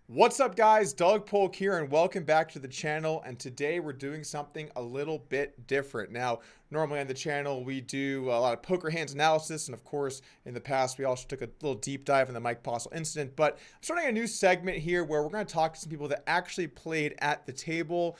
What's up, guys? Doug Polk here, and welcome back to the channel. And today we're doing something a little bit different. Now, normally on the channel we do a lot of poker hands analysis, and of course, in the past we also took a little deep dive in the Mike Postle incident. But I'm starting a new segment here where we're going to talk to some people that actually played at the table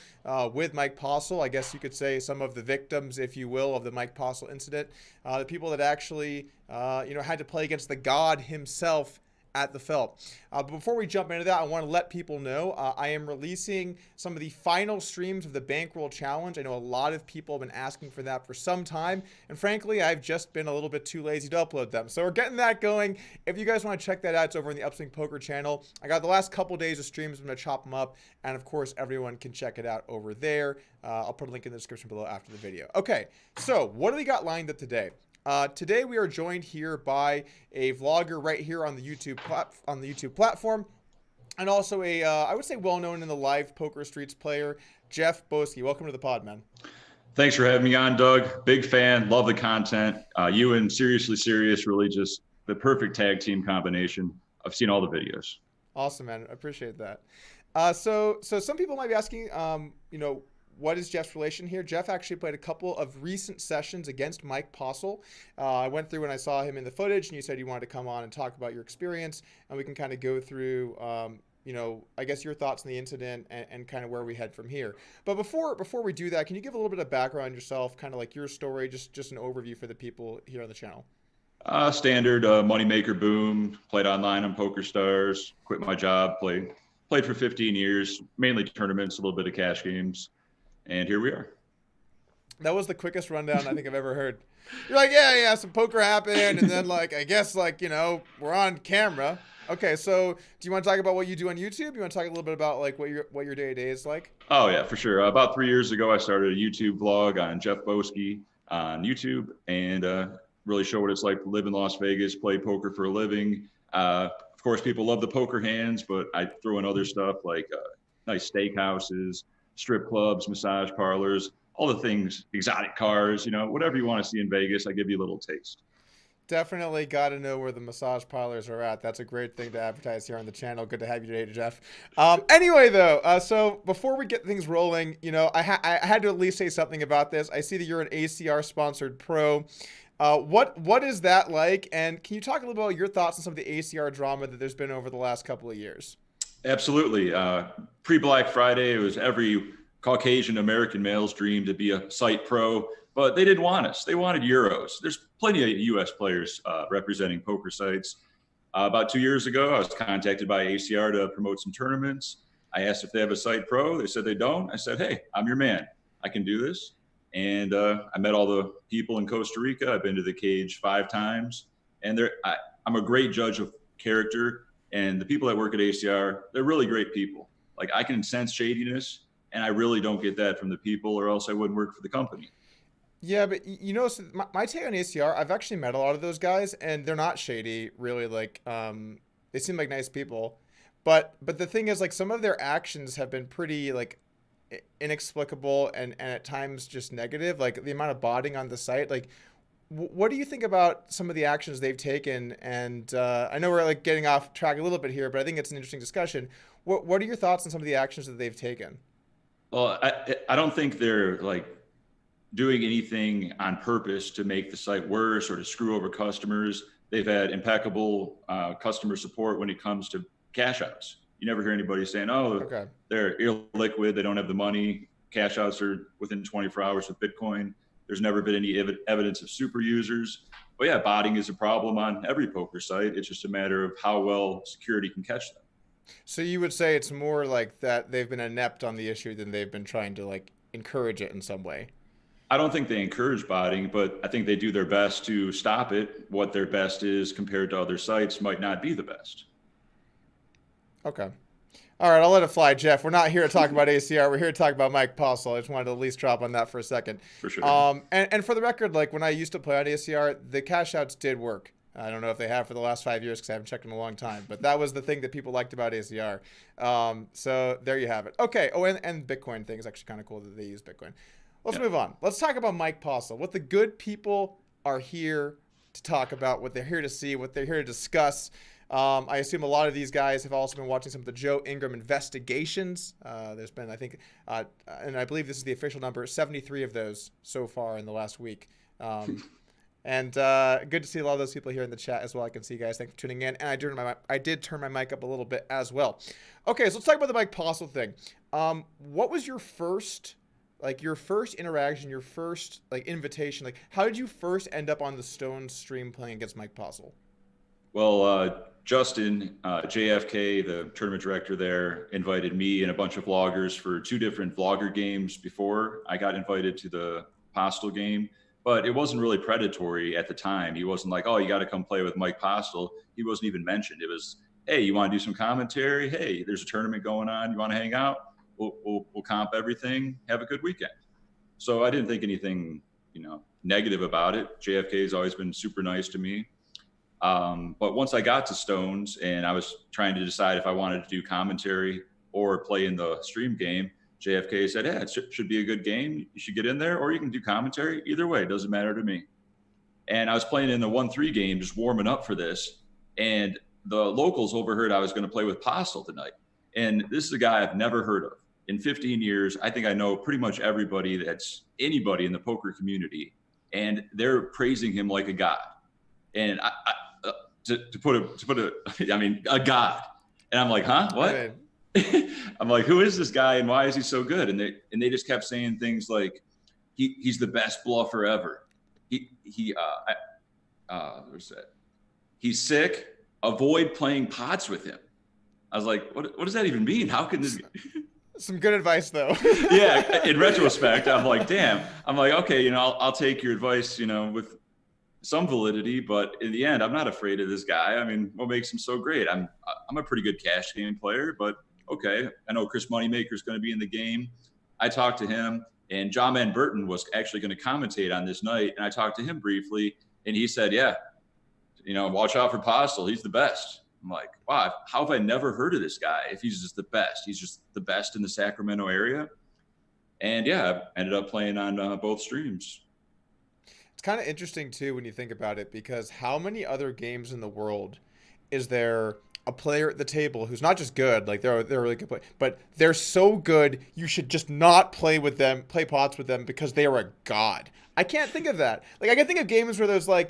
with Mike Postle. I guess you could say some of the victims, if you will, of the Mike Postle incident. The people that actually, had to play against the God himself at the felt. But before we jump into that, I want to let people know I am releasing some of the final streams of the Bankroll Challenge. I know a lot of people have been asking for that for some time, and frankly, I've just been a little bit too lazy to upload them. So we're getting that going. If you guys want to check that out, it's over in the Upswing Poker channel. I got the last couple days of streams. I'm going to chop them up, and of course, everyone can check it out over there. I'll put a link in the description below after the video. Okay, so what do we got lined up today? Today we are joined here by a vlogger right here on the YouTube platform, and also a I would say well-known in the live poker streets player, Jeff Boski. Welcome to the pod, man. Thanks for having me on, Doug. Big fan, love the content. You and Seriously Serious, really just the perfect tag team combination. I've seen all the videos. Awesome, man. I appreciate that. So some people might be asking, what is Jeff's relation here? Jeff actually played a couple of recent sessions against Mike Postle. I went through and I saw him in the footage, and you said you wanted to come on and talk about your experience, and we can kind of go through, I guess your thoughts on the incident and kind of where we head from here. But before we do that, can you give a little bit of background on yourself, kind of like your story, just an overview for the people here on the channel? Standard moneymaker boom. Played online on Poker Stars. Quit my job. Played for 15 years, mainly tournaments, a little bit of cash games. And here we are. That was the quickest rundown I think I've ever heard. You're like, yeah, some poker happened, and then I guess we're on camera. Okay, so do you want to talk about what you do on YouTube? You want to talk a little bit about what your day-to-day is like? Oh yeah, for sure. About 3 years ago, I started a YouTube vlog on Jeff Boski on YouTube, and really show what it's like to live in Las Vegas, play poker for a living. Of course, people love the poker hands, but I throw in other stuff like nice steakhouses, strip clubs, massage parlors, all the things, exotic cars, whatever you want to see in Vegas, I give you a little taste. Definitely got to know where the massage parlors are at. That's a great thing to advertise here on the channel. Good to have you today, Jeff. Anyway, though, so before we get things rolling, I had to at least say something about this. I see that you're an ACR-sponsored pro. What is that like? And can you talk a little about your thoughts on some of the ACR drama that there's been over the last couple of years? Absolutely. Pre-Black Friday, it was every Caucasian American male's dream to be a site pro, but they didn't want us. They wanted Euros. There's plenty of U.S. players representing poker sites. About 2 years ago, I was contacted by ACR to promote some tournaments. I asked if they have a site pro. They said they don't. I said, hey, I'm your man. I can do this. And I met all the people in Costa Rica. I've been to the cage 5 times. And I'm a great judge of character. And the people that work at ACR, they're really great people. Like, I can sense shadiness, and I really don't get that from the people, or else I wouldn't work for the company. Yeah, but so my take on ACR, I've actually met a lot of those guys, and they're not shady, really. They seem like nice people, but the thing is, some of their actions have been pretty inexplicable and at times just negative. Like the amount of botting on the site, what do you think about some of the actions they've taken? And I know we're getting off track a little bit here, but I think it's an interesting discussion. What are your thoughts on some of the actions that they've taken? Well, I don't think they're doing anything on purpose to make the site worse or to screw over customers. They've had impeccable customer support when it comes to cash outs. You never hear anybody saying, oh, okay, they're illiquid, they don't have the money. Cash outs are within 24 hours with Bitcoin. There's never been any evidence of super users. But yeah, botting is a problem on every poker site. It's just a matter of how well security can catch them. So you would say it's more like that they've been inept on the issue than they've been trying to encourage it in some way? I don't think they encourage botting, but I think they do their best to stop it. What their best is compared to other sites might not be the best. Okay. All right, I'll let it fly, Jeff. We're not here to talk about ACR. We're here to talk about Mike Postle. I just wanted to at least drop on that for a second. For sure. And for the record, when I used to play on ACR, the cash outs did work. I don't know if they have for the last 5 years because I haven't checked in a long time, but that was the thing that people liked about ACR. So there you have it. Okay. Oh, and Bitcoin thing is actually kind of cool that they use Bitcoin. Let's move on. Let's talk about Mike Postle. What the good people are here to talk about, what they're here to see, what they're here to discuss. I assume a lot of these guys have also been watching some of the Joe Ingram investigations. There's been, I think, and I believe this is the official number, 73 of those so far in the last week. And good to see a lot of those people here in the chat as well. I can see you guys. Thanks for tuning in. And I did turn my mic up a little bit as well. Okay, so let's talk about the Mike Postle thing. What was your first interaction, your first invitation? Like, how did you first end up on the Stone stream playing against Mike Postle? Well, Justin, JFK, the tournament director there, invited me and a bunch of vloggers for 2 different vlogger games before I got invited to the Postle game. But it wasn't really predatory at the time. He wasn't like, oh, you got to come play with Mike Postle. He wasn't even mentioned. It was, hey, you want to do some commentary? Hey, there's a tournament going on. You want to hang out? We'll comp everything. Have a good weekend. So I didn't think anything, negative about it. JFK has always been super nice to me. But once I got to Stones and I was trying to decide if I wanted to do commentary or play in the stream game, JFK said, yeah, it should be a good game. You should get in there, or you can do commentary. Either way, it doesn't matter to me. And I was playing in the 1-3 game, just warming up for this. And the locals overheard I was going to play with Postle tonight. And this is a guy I've never heard of. In 15 years, I think I know pretty much everybody that's anybody in the poker community. And they're praising him like a god. And a god. And I'm like, huh? What? Right. I'm like, who is this guy and why is he so good? And they just kept saying things like, he's the best bluffer ever. Where's that? He's sick. Avoid playing pots with him. I was like, what does that even mean? How can this? Some good advice though. Yeah. In retrospect, I'm like, damn. I'm like, okay, I'll take your advice, with some validity, but in the end, I'm not afraid of this guy. I mean, what makes him so great? I'm a pretty good cash game player, but okay. I know Chris Moneymaker is going to be in the game. I talked to him, and John Man Burton was actually going to commentate on this night, and I talked to him briefly, and he said, yeah, watch out for Postle. He's the best. I'm like, wow, how have I never heard of this guy if he's just the best? He's just the best in the Sacramento area. And yeah, I ended up playing on both streams. It's kind of interesting too when you think about it, because how many other games in the world is there a player at the table who's not just good, like they're a really good player, but they're so good you should just not play pots with them because they are a god. I can't think of that. Like, I can think of games where there's where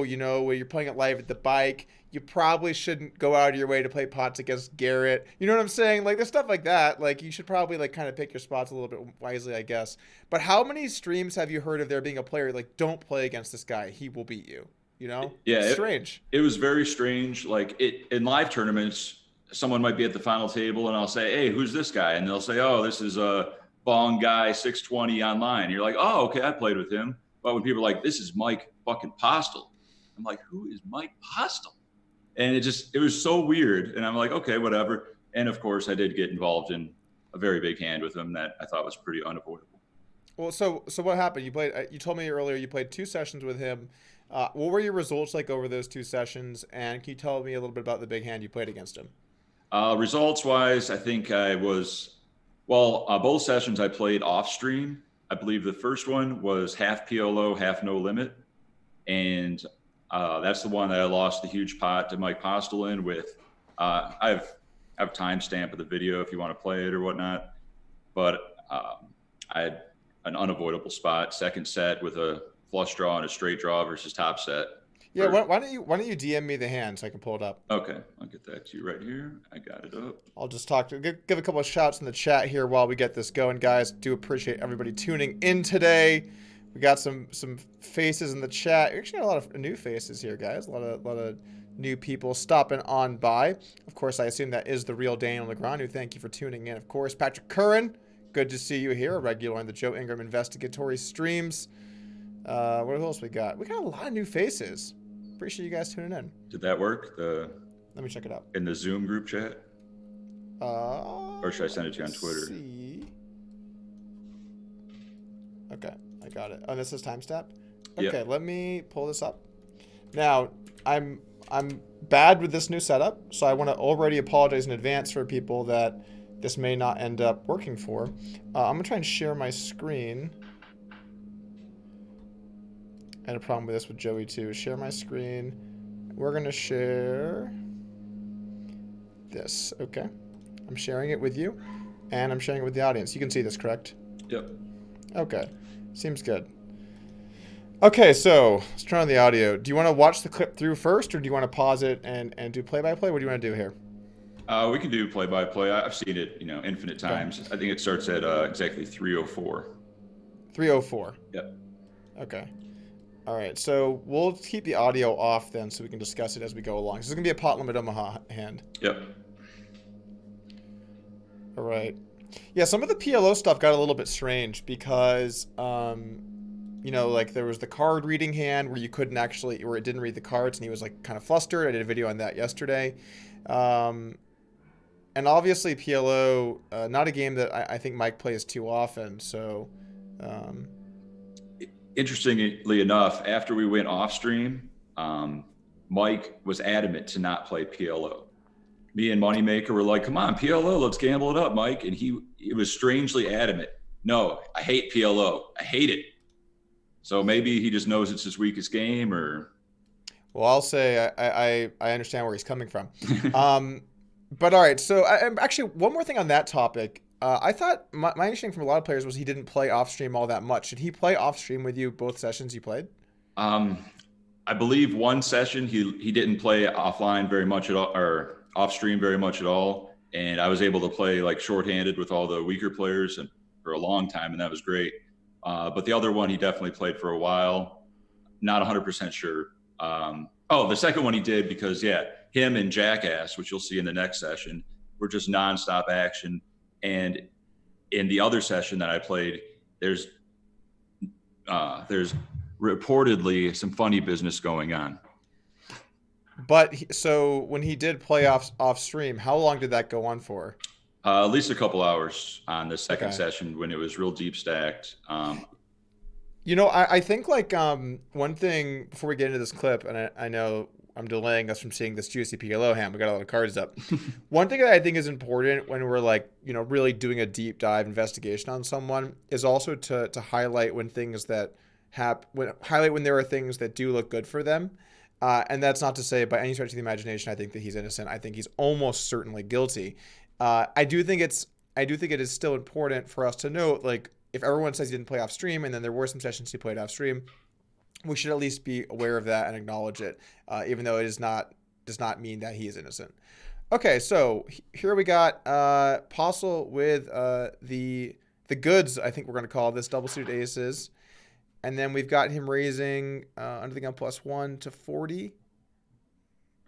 you're playing it live at the bike, you probably shouldn't go out of your way to play pots against Garrett. You know what I'm saying? Like, there's stuff like that. Like, you should probably kind of pick your spots a little bit wisely, I guess. But how many streams have you heard of there being a player like, don't play against this guy, he will beat you? Yeah, it's strange. It was very strange. Like, in live tournaments, someone might be at the final table and I'll say, hey, who's this guy? And they'll say, oh, this is a Bong guy 620 online. And you're like, oh, okay, I played with him. But when people are like, this is Mike fucking Postle, I'm like, who is Mike Postle? And it was so weird. And I'm like, okay, whatever. And of course I did get involved in a very big hand with him that I thought was pretty unavoidable. Well, so what happened? You told me earlier you played 2 sessions with him. What were your results like over those 2 sessions? And can you tell me a little bit about the big hand you played against him? Results wise, I think I was, both sessions I played off stream. I believe the first one was half PLO, half no limit. And that's the one that I lost the huge pot to Mike Postle in with. I have timestamp of the video if you want to play it or whatnot. But I had an unavoidable spot, second set with a flush draw and a straight draw versus top set. Yeah, why don't you DM me the hand so I can pull it up? Okay, I'll get that to you right here. I got it up. I'll just give a couple of shouts in the chat here while we get this going, guys. Do appreciate everybody tuning in today. We got some faces in the chat. We actually got a lot of new faces here, guys. A lot of new people stopping on by. Of course, I assume that is the real Daniel Negreanu. Thank you for tuning in. Of course, Patrick Curran, good to see you here, a regular on the Joe Ingram Investigatory streams. What else we got? We got a lot of new faces. Appreciate you guys tuning in. Did that work? Let me check it out. In the Zoom group chat? Or should I send it to you on Twitter? See. Okay, I got it. Oh, this is timestamp? Okay, Yep. Let me pull this up. Now, I'm bad with this new setup, so I want to already apologize in advance for people that this may not end up working for. I'm going to try and share my screen. I had a problem with this with Joey too. Share my screen. we're going to share this. Okay. I'm sharing it with you, and I'm sharing it with the audience. You can see this, correct? Yep. Okay. Seems good. Okay, so let's turn on the audio. Do you want to watch the clip through first, or do you want to pause it and do play-by-play? What do you want to do here? We can do play-by-play. I've seen it, infinite times. I think it starts at exactly 3:04. 3:04. Yep. Okay. All right, so we'll keep the audio off then so we can discuss it as we go along. This is going to be a pot limit Omaha hand. Yep. All right. Yeah, some of the PLO stuff got a little bit strange because, like there was the card reading hand where you couldn't actually, where it didn't read the cards, and he was like kind of flustered. I did a video on that yesterday. And obviously PLO, not a game that I think Mike plays too often, so... Interestingly enough, after we went off stream, Mike was adamant to not play PLO. Me and Moneymaker were like, come on, PLO, let's gamble it up, Mike. And he was strangely adamant. No, I hate PLO. I hate it. So maybe he just knows it's his weakest game, or... Well, I'll say I understand where he's coming from. But all right, so actually, one more thing on that topic. I thought my understanding from a lot of players was he didn't play off stream all that much. Did he play off stream with you both sessions you played? I believe one session he didn't play offline very much at all, or off stream very much at all. And I was able to play like shorthanded with all the weaker players and for a long time, and that was great. But the other one he definitely played for a while. Not 100% sure. The second one he did because him and Jackass, which you'll see in the next session, were just nonstop action. And in the other session that I played, there's reportedly some funny business going on. But so when he did play off stream, how long did that go on for? At least a couple hours on the second session when it was real deep stacked. I think like one thing before we get into this clip, and I know I'm delaying us from seeing this juicy PLO hand. We got a lot of cards up. One thing that I think is important when we're like, really doing a deep dive investigation on someone is also to highlight when things that when there are things that do look good for them. And that's not to say by any stretch of the imagination I think that he's innocent. I think he's almost certainly guilty. I do think it is still important for us to note, like, if everyone says he didn't play off stream and then there were some sessions he played off stream, we should at least be aware of that and acknowledge it, even though it does not mean that he is innocent. Okay, so here we got Postle with the goods, I think we're going to call this, double suited aces. And then we've got him raising under the gun +1 to 40.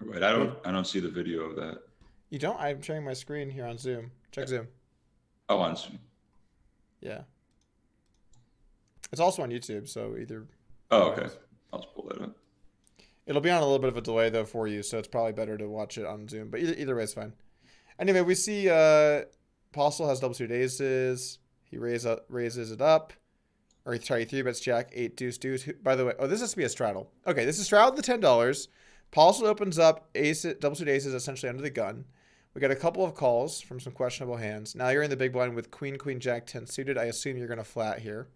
Right, I don't see the video of that. You don't? I'm sharing my screen here on Zoom. Check Zoom. Oh, on Zoom. Yeah. It's also on YouTube, so either... Oh, okay. I'll just pull that up. It'll be on a little bit of a delay, though, for you, so it's probably better to watch it on Zoom. But either way, it's fine. Anyway, we see Postle has double suited aces. He raises it up. Or he 3-bets Jack, 8 deuce. By the way, this has to be a straddle. Okay, this is straddle the $10. Postle opens up double suited aces essentially under the gun. We got a couple of calls from some questionable hands. Now you're in the big blind with queen, jack, 10 suited. I assume you're going to flat here.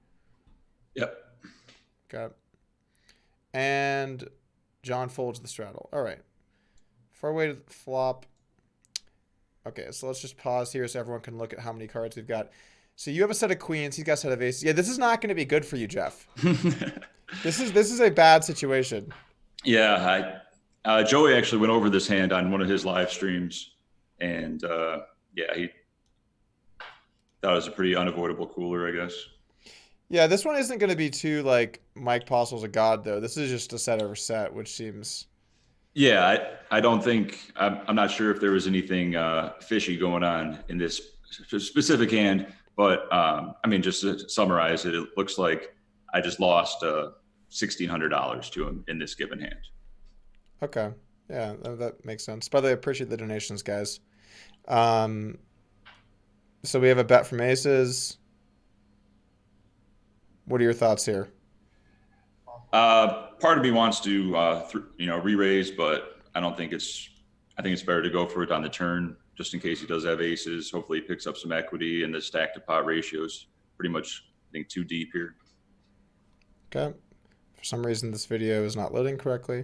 Yep. Okay. And John folds the straddle. All right. Far way to flop. Okay, so let's just pause here so everyone can look at how many cards we've got. So you have a set of queens. He's got a set of aces. Yeah, this is not going to be good for you, Jeff. This is a bad situation. Yeah, Joey actually went over this hand on one of his live streams, and he thought it was a pretty unavoidable cooler, I guess. Yeah, this one isn't going to be too like Mike Postle's a god, though. This is just a set over set, which seems... Yeah, I don't think... I'm not sure if there was anything fishy going on in this specific hand, but just to summarize it, it looks like I just lost $1,600 to him in this given hand. Okay. Yeah, that makes sense. By the way, I appreciate the donations, guys. So we have a bet from aces. What are your thoughts here? Part of me wants to, re-raise, but I think it's better to go for it on the turn, just in case he does have aces. Hopefully he picks up some equity, and the stack to pot ratio is pretty much, I think, too deep here. Okay. For some reason, this video is not loading correctly.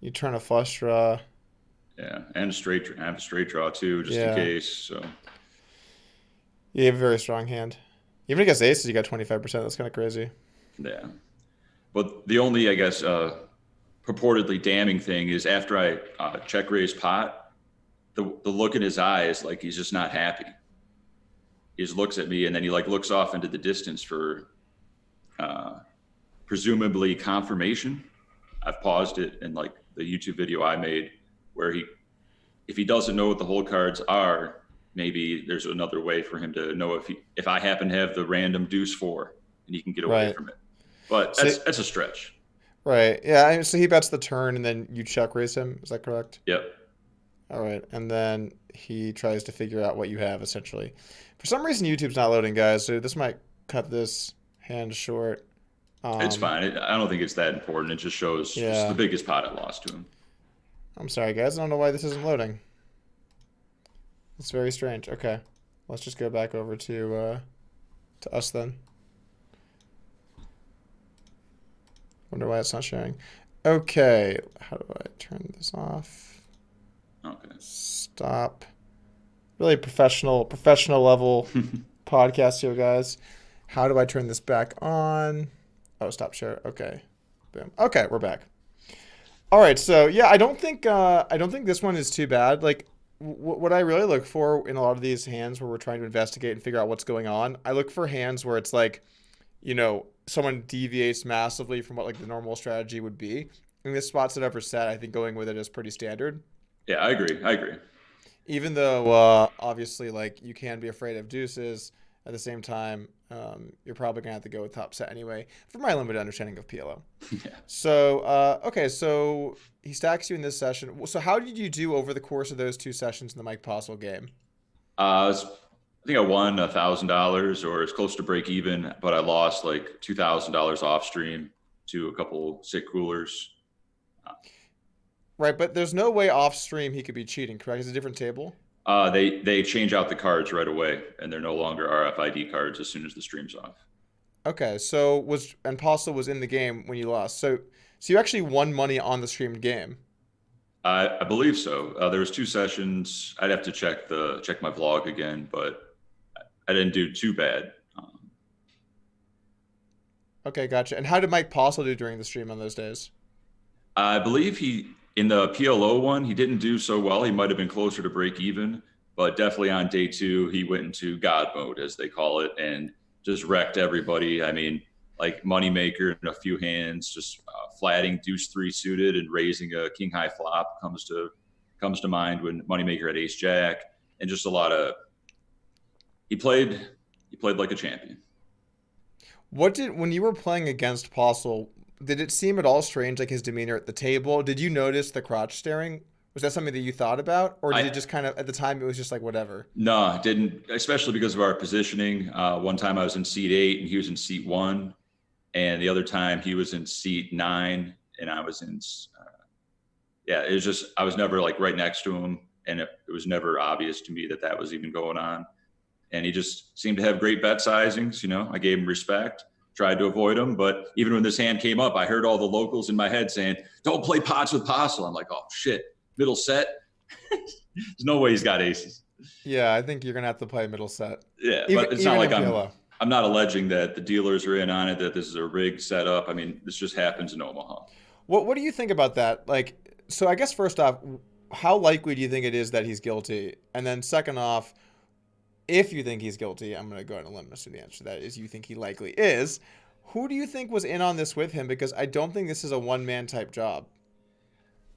You turn a flush draw. Yeah, and I have a straight draw too, just in Yeah. case. So You have a very strong hand. Even against aces, you got 25%. That's kind of crazy. yeah. But the only, I guess, purportedly damning thing is after I check raise pot, the look in his eyes, like he's just not happy. He just looks at me and then he like looks off into the distance for uh, presumably confirmation. I've paused it in like the YouTube video I made where if he doesn't know what the hold cards are, maybe there's another way for him to know if I happen to have the random deuce four and he can get away Right. from it. But So, that's a stretch. right. Yeah. So he bets the turn and then you check raise him. Is that correct? Yep. All right. And then he tries to figure out what you have essentially. For some reason, YouTube's not loading, guys. So this might cut this hand short. It's fine. I don't think it's that important. It just shows just the Yeah. biggest pot I lost to him. I'm sorry, guys. I don't know why this isn't loading. It's very strange. Okay. Let's just go back over to us then. Wonder why it's not sharing. Okay. How do I turn this off? Okay. Stop. Really professional level podcast here, guys. How do I turn this back on? Oh, stop share. Okay. Boom. Okay, we're back. All right, so yeah, I don't think this one is too bad. Like what I really look for in a lot of these hands where we're trying to investigate and figure out what's going on, I look for hands where it's like, someone deviates massively from what like the normal strategy would be. In this spots that I've ever set, I think going with it is pretty standard. Yeah, I agree. I agree. Even though obviously like you can be afraid of deuces, at the same time, you're probably gonna have to go with top set anyway, from my limited understanding of PLO. Yeah. So okay, so he stacks you in this session. So how did you do over the course of those two sessions in the Mike Postle game? I think I won $1,000 or as close to break even, but I lost like $2,000 off stream to a couple sick coolers. Right, but there's no way off stream he could be cheating, correct? It's a different table. They change out the cards right away, and they're no longer RFID cards as soon as the stream's off. Okay, so Postle was in the game when you lost. So you actually won money on the streamed game. I believe so. There was two sessions. I'd have to check my vlog again, but I didn't do too bad. Okay, gotcha. And how did Mike Postle do during the stream on those days? I believe in the PLO one, he didn't do so well. He might have been closer to break even, but definitely on day two, he went into God mode, as they call it, and just wrecked everybody. I mean, like moneymaker in a few hands, just flatting deuce three suited and raising a king high flop comes to mind when moneymaker had ace jack, and just a lot of he played like a champion. When you were playing against Postle, did it seem at all strange, like his demeanor at the table? Did you notice the crotch staring? Was that something that you thought about, or did it just kind of at the time it was just like whatever? No, it didn't. Especially because of our positioning. One time I was in seat 8 and he was in seat 1, and the other time he was in seat 9 and I was in. Yeah, it was just I was never like right next to him, and it was never obvious to me that was even going on. And he just seemed to have great bet sizings. I gave him respect, tried to avoid him. But even when this hand came up, I heard all the locals in my head saying, "Don't play pots with Postle." I'm like, oh, shit, middle set? There's no way he's got aces. Yeah, I think you're going to have to play middle set. Yeah, but it's not like PLO. I'm not alleging that the dealers are in on it, that this is a rigged setup. I mean, this just happens in Omaha. What do you think about that? Like, so I guess first off, how likely do you think it is that he's guilty? And then second off, if you think he's guilty, I'm going to go on a limb to the answer to that is you think he likely is. Who do you think was in on this with him? Because I don't think this is a one-man type job.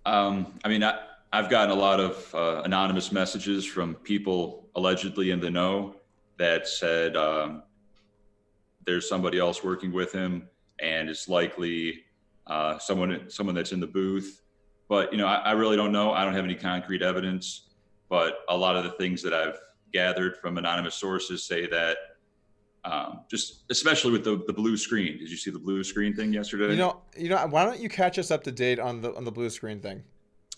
I mean, I've gotten a lot of anonymous messages from people allegedly in the know that said there's somebody else working with him, and it's likely someone that's in the booth. But I really don't know. I don't have any concrete evidence. But a lot of the things that I've gathered from anonymous sources say that just especially with the blue screen. Did you see the blue screen thing yesterday? Why don't you catch us up to date on the blue screen thing?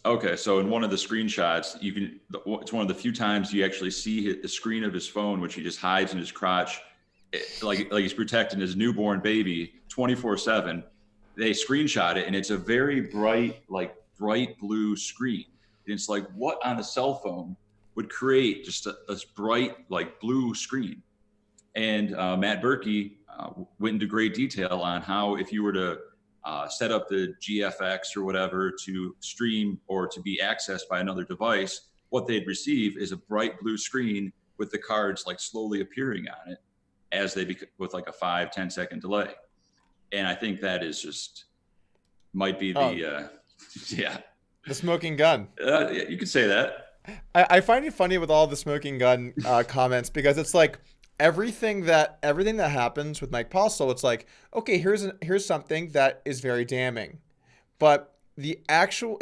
Okay, so in one of the screenshots, it's one of the few times you actually see the screen of his phone, which he just hides in his crotch, like he's protecting his newborn baby 24/7. They screenshot it, and it's a very bright, like bright blue screen. And it's like, what on a cell phone would create just a bright, like blue screen? And Matt Berkey went into great detail on how if you were to set up the GFX or whatever to stream or to be accessed by another device, what they'd receive is a bright blue screen with the cards like slowly appearing on it as they with like a 5-10 second delay. And I think that is just might be the yeah, the smoking gun. You could say that. I find it funny with all the smoking gun comments, because it's like everything that happens with Mike Postle, it's like, okay, here's something that is very damning, but the actual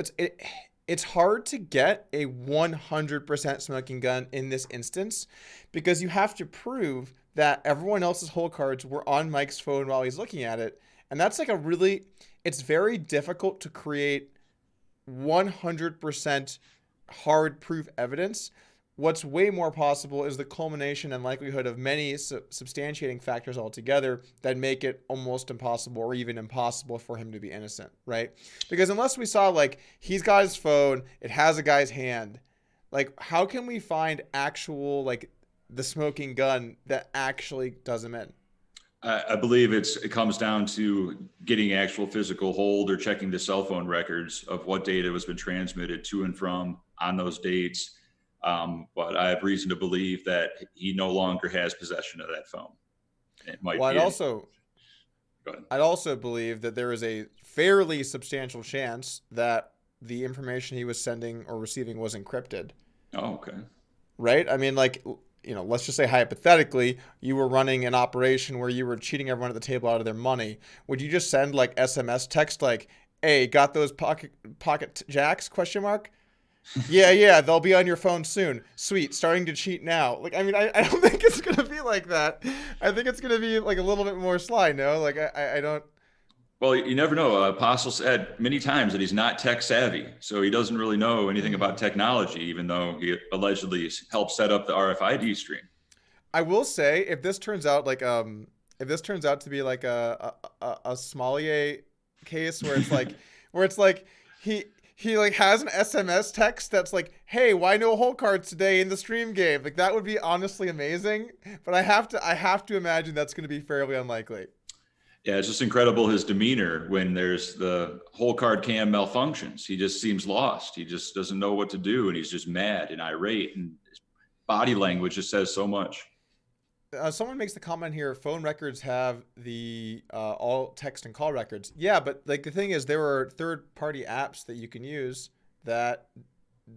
it's hard to get a 100% smoking gun in this instance, because you have to prove that everyone else's hole cards were on Mike's phone while he's looking at it, and that's like it's very difficult to create 100% hard proof evidence. What's way more possible is the culmination and likelihood of many substantiating factors altogether that make it almost impossible or even impossible for him to be innocent, right? Because unless we saw, like, he's got his phone, it has a guy's hand, like, how can we find actual, like, the smoking gun that actually does him in? I believe it comes down to getting actual physical hold or checking the cell phone records of what data has been transmitted to and from on those dates. But I have reason to believe that he no longer has possession of that phone. It might well, be I'd also believe that there is a fairly substantial chance that the information he was sending or receiving was encrypted. Oh, okay. Right? I mean, like, you know, let's just say hypothetically, you were running an operation where you were cheating everyone at the table out of their money. Would you just send like SMS text like, "Hey, got those pocket jacks? Question mark." Yeah, they'll be on your phone soon. Sweet, starting to cheat now. Like, I mean, I don't think it's gonna be like that. I think it's gonna be like a little bit more sly. No, like I don't. Well, you never know. Postle said many times that he's not tech savvy, so he doesn't really know anything about technology, even though he allegedly helped set up the RFID stream. I will say, if this turns out to be like a Sommelier case where it's like he like has an SMS text that's like, "Hey, why no hole cards today in the stream game?" Like, that would be honestly amazing, but I have to imagine that's going to be fairly unlikely. Yeah, it's just incredible his demeanor when there's the whole card cam malfunctions. He just seems lost. He just doesn't know what to do, and he's just mad and irate, and his body language just says so much. Someone makes the comment here, phone records have the all text and call records. Yeah, but like the thing is, there are third-party apps that you can use that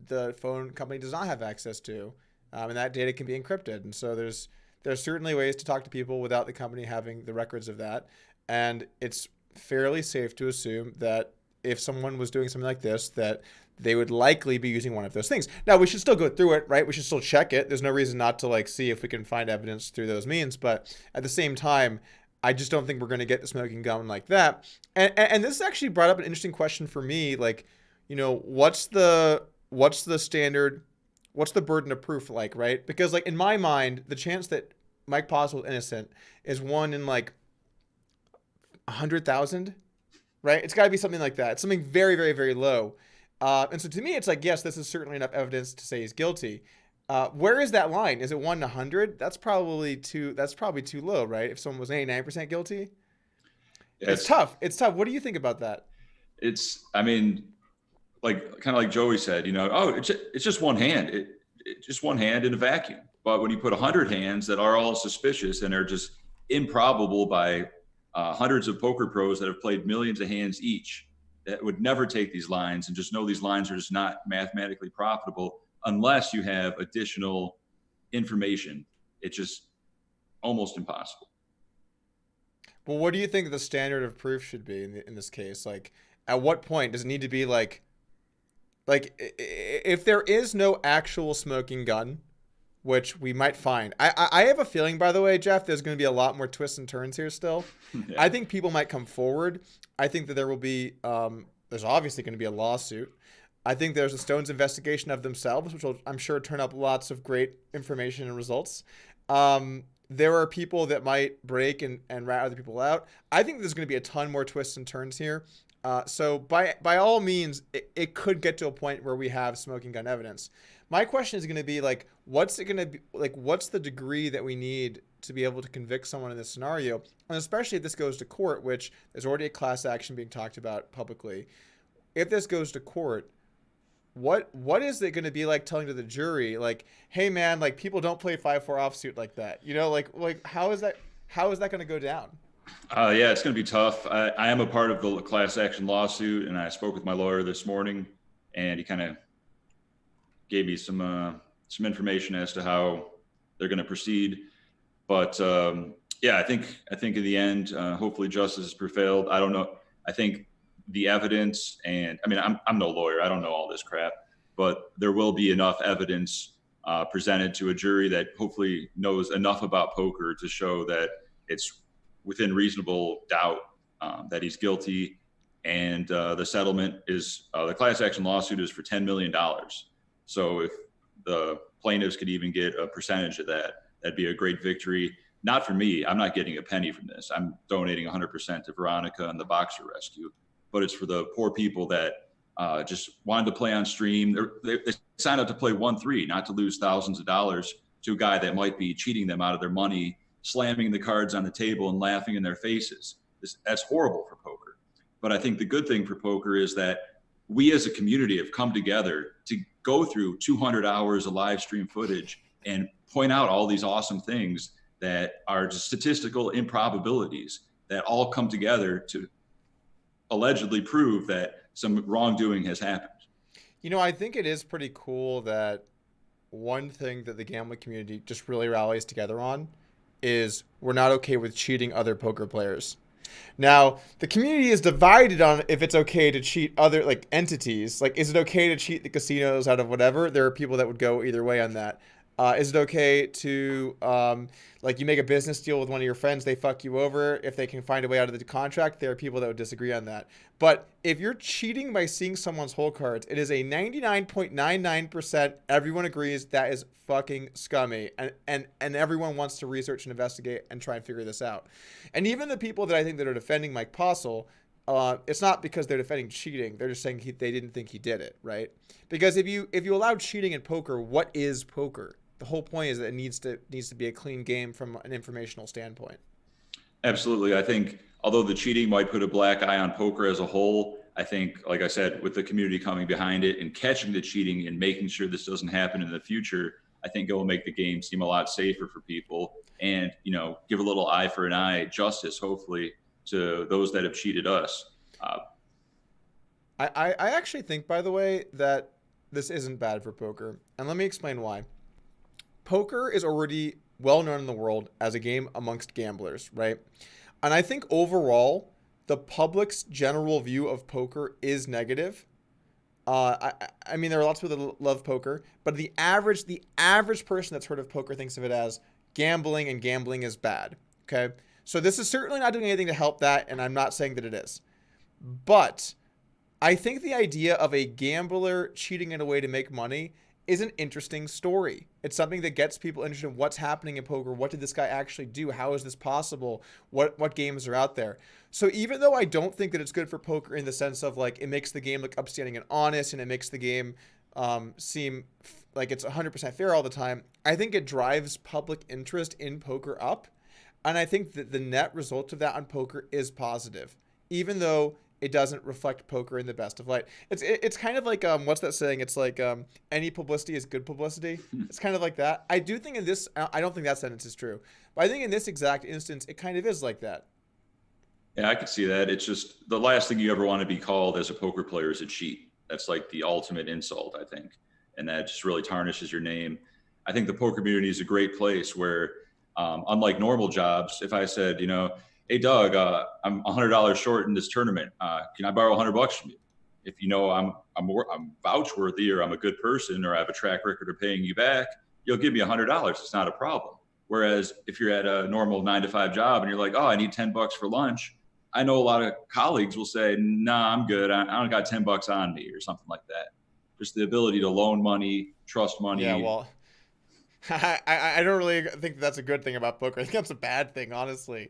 the phone company does not have access to, and that data can be encrypted. And so there's certainly ways to talk to people without the company having the records of that. And it's fairly safe to assume that if someone was doing something like this, that they would likely be using one of those things. Now, we should still go through it, right? We should still check it. There's no reason not to like see if we can find evidence through those means. But at the same time, I just don't think we're going to get the smoking gun like that. And this actually brought up an interesting question for me. Like, you know, what's the standard? What's the burden of proof like, right? Because like in my mind, the chance that Mike Postle is innocent is 1 in like 100,000, right? It's got to be something like that. It's something very, very, very low. And so to me, it's like, yes, this is certainly enough evidence to say he's guilty. Where is that line? Is it 1 in 100? That's probably too low, right? If someone was 89% guilty, yeah, it's tough. It's tough. What do you think about that? I mean, like kind of like Joey said, you know, it's just one hand. It's just one hand in a vacuum. But when you put 100 hands that are all suspicious and are just improbable by hundreds of poker pros that have played millions of hands each, that would never take these lines and just know these lines are just not mathematically profitable unless you have additional information. It's just almost impossible. Well, what do you think the standard of proof should be in this case? Like, at what point does it need to be like if there is no actual smoking gun, which we might find. I have a feeling, by the way, Jeff, there's going to be a lot more twists and turns here still. Yeah. I think people might come forward. I think that there will be, there's obviously going to be a lawsuit. I think there's a Stones investigation of themselves, which will, I'm sure, turn up lots of great information and results. There are people that might break and rat other people out. I think there's going to be a ton more twists and turns here. So by all means, it could get to a point where we have smoking gun evidence. My question is going to be like, what's it going to be like? What's the degree that we need to be able to convict someone in this scenario? And especially if this goes to court, which there's already a class action being talked about publicly. If this goes to court, what is it going to be like telling to the jury, like, hey man, like people don't play 5-4 offsuit like that, like how is that going to go down? Yeah, it's going to be tough. I am a part of the class action lawsuit, and I spoke with my lawyer this morning, and he kind of gave me some information as to how they're going to proceed. But yeah, I think in the end, hopefully justice has prevailed. I don't know. I think the evidence, and I mean, I'm no lawyer. I don't know all this crap, but there will be enough evidence presented to a jury that hopefully knows enough about poker to show that it's within reasonable doubt that he's guilty. And the settlement is the class action lawsuit is for $10 million. So if the plaintiffs could even get a percentage of that, that'd be a great victory. Not for me. I'm not getting a penny from this. I'm donating 100% to Veronica and the Boxer Rescue, but it's for the poor people that just wanted to play on stream. They signed up to play 1-3, not to lose thousands of dollars to a guy that might be cheating them out of their money, slamming the cards on the table and laughing in their faces. That's horrible for poker. But I think the good thing for poker is that we as a community have come together to go through 200 hours of live stream footage and point out all these awesome things that are just statistical improbabilities that all come together to allegedly prove that some wrongdoing has happened. I think it is pretty cool that one thing that the gambling community just really rallies together on is we're not okay with cheating other poker players. Now, the community is divided on if it's okay to cheat other like entities. Like, is it okay to cheat the casinos out of whatever? There are people that would go either way on that. Is it okay to like you make a business deal with one of your friends, they fuck you over if they can find a way out of the contract? There are people that would disagree on that. But if you're cheating by seeing someone's hole cards, it is a 99.99% everyone agrees that is fucking scummy, and everyone wants to research and investigate and try and figure this out. And even the people that I think that are defending Mike Postle, it's not because they're defending cheating. They're just saying they didn't think he did it, right? Because if you allow cheating in poker, what is poker? The whole point is that it needs to be a clean game from an informational standpoint. Absolutely. I think although the cheating might put a black eye on poker as a whole, I think, like I said, with the community coming behind it and catching the cheating and making sure this doesn't happen in the future, I think it will make the game seem a lot safer for people and, give a little eye for an eye justice, hopefully, to those that have cheated us. I actually think, by the way, that this isn't bad for poker. And let me explain why. Poker is already well known in the world as a game amongst gamblers, right? And I think overall, the public's general view of poker is negative. I mean, there are lots of people that love poker, but the average person that's heard of poker thinks of it as gambling, and gambling is bad. Okay, so this is certainly not doing anything to help that, and I'm not saying that it is. But I think the idea of a gambler cheating in a way to make money is an interesting story. It's something that gets people interested in what's happening in poker. What did this guy actually do? How is this possible? What games are out there? So even though I don't think that it's good for poker in the sense of like it makes the game look upstanding and honest, and it makes the game seem like it's 100% fair all the time, I think it drives public interest in poker up. And I think that the net result of that on poker is positive, even though it doesn't reflect poker in the best of light. It's kind of like what's that saying? It's like any publicity is good publicity. It's kind of like that. I do think in this, I don't think that sentence is true, but I think in this exact instance, it kind of is like that. Yeah, I could see that. It's just the last thing you ever want to be called as a poker player is a cheat. That's like the ultimate insult, I think. And that just really tarnishes your name. I think the poker community is a great place where, unlike normal jobs, if I said, hey, Doug, I'm $100 short in this tournament. Can I borrow $100 from you? If I'm vouch worthy, or I'm a good person, or I have a track record of paying you back, you'll give me $100. It's not a problem. Whereas if you're at a normal 9-to-5 job and you're like, oh, I need $10 for lunch, I know a lot of colleagues will say, nah, I'm good. I don't got $10 on me, or something like that. Just the ability to loan money, trust money. Yeah, well, I don't really think that's a good thing about poker. I think that's a bad thing, honestly.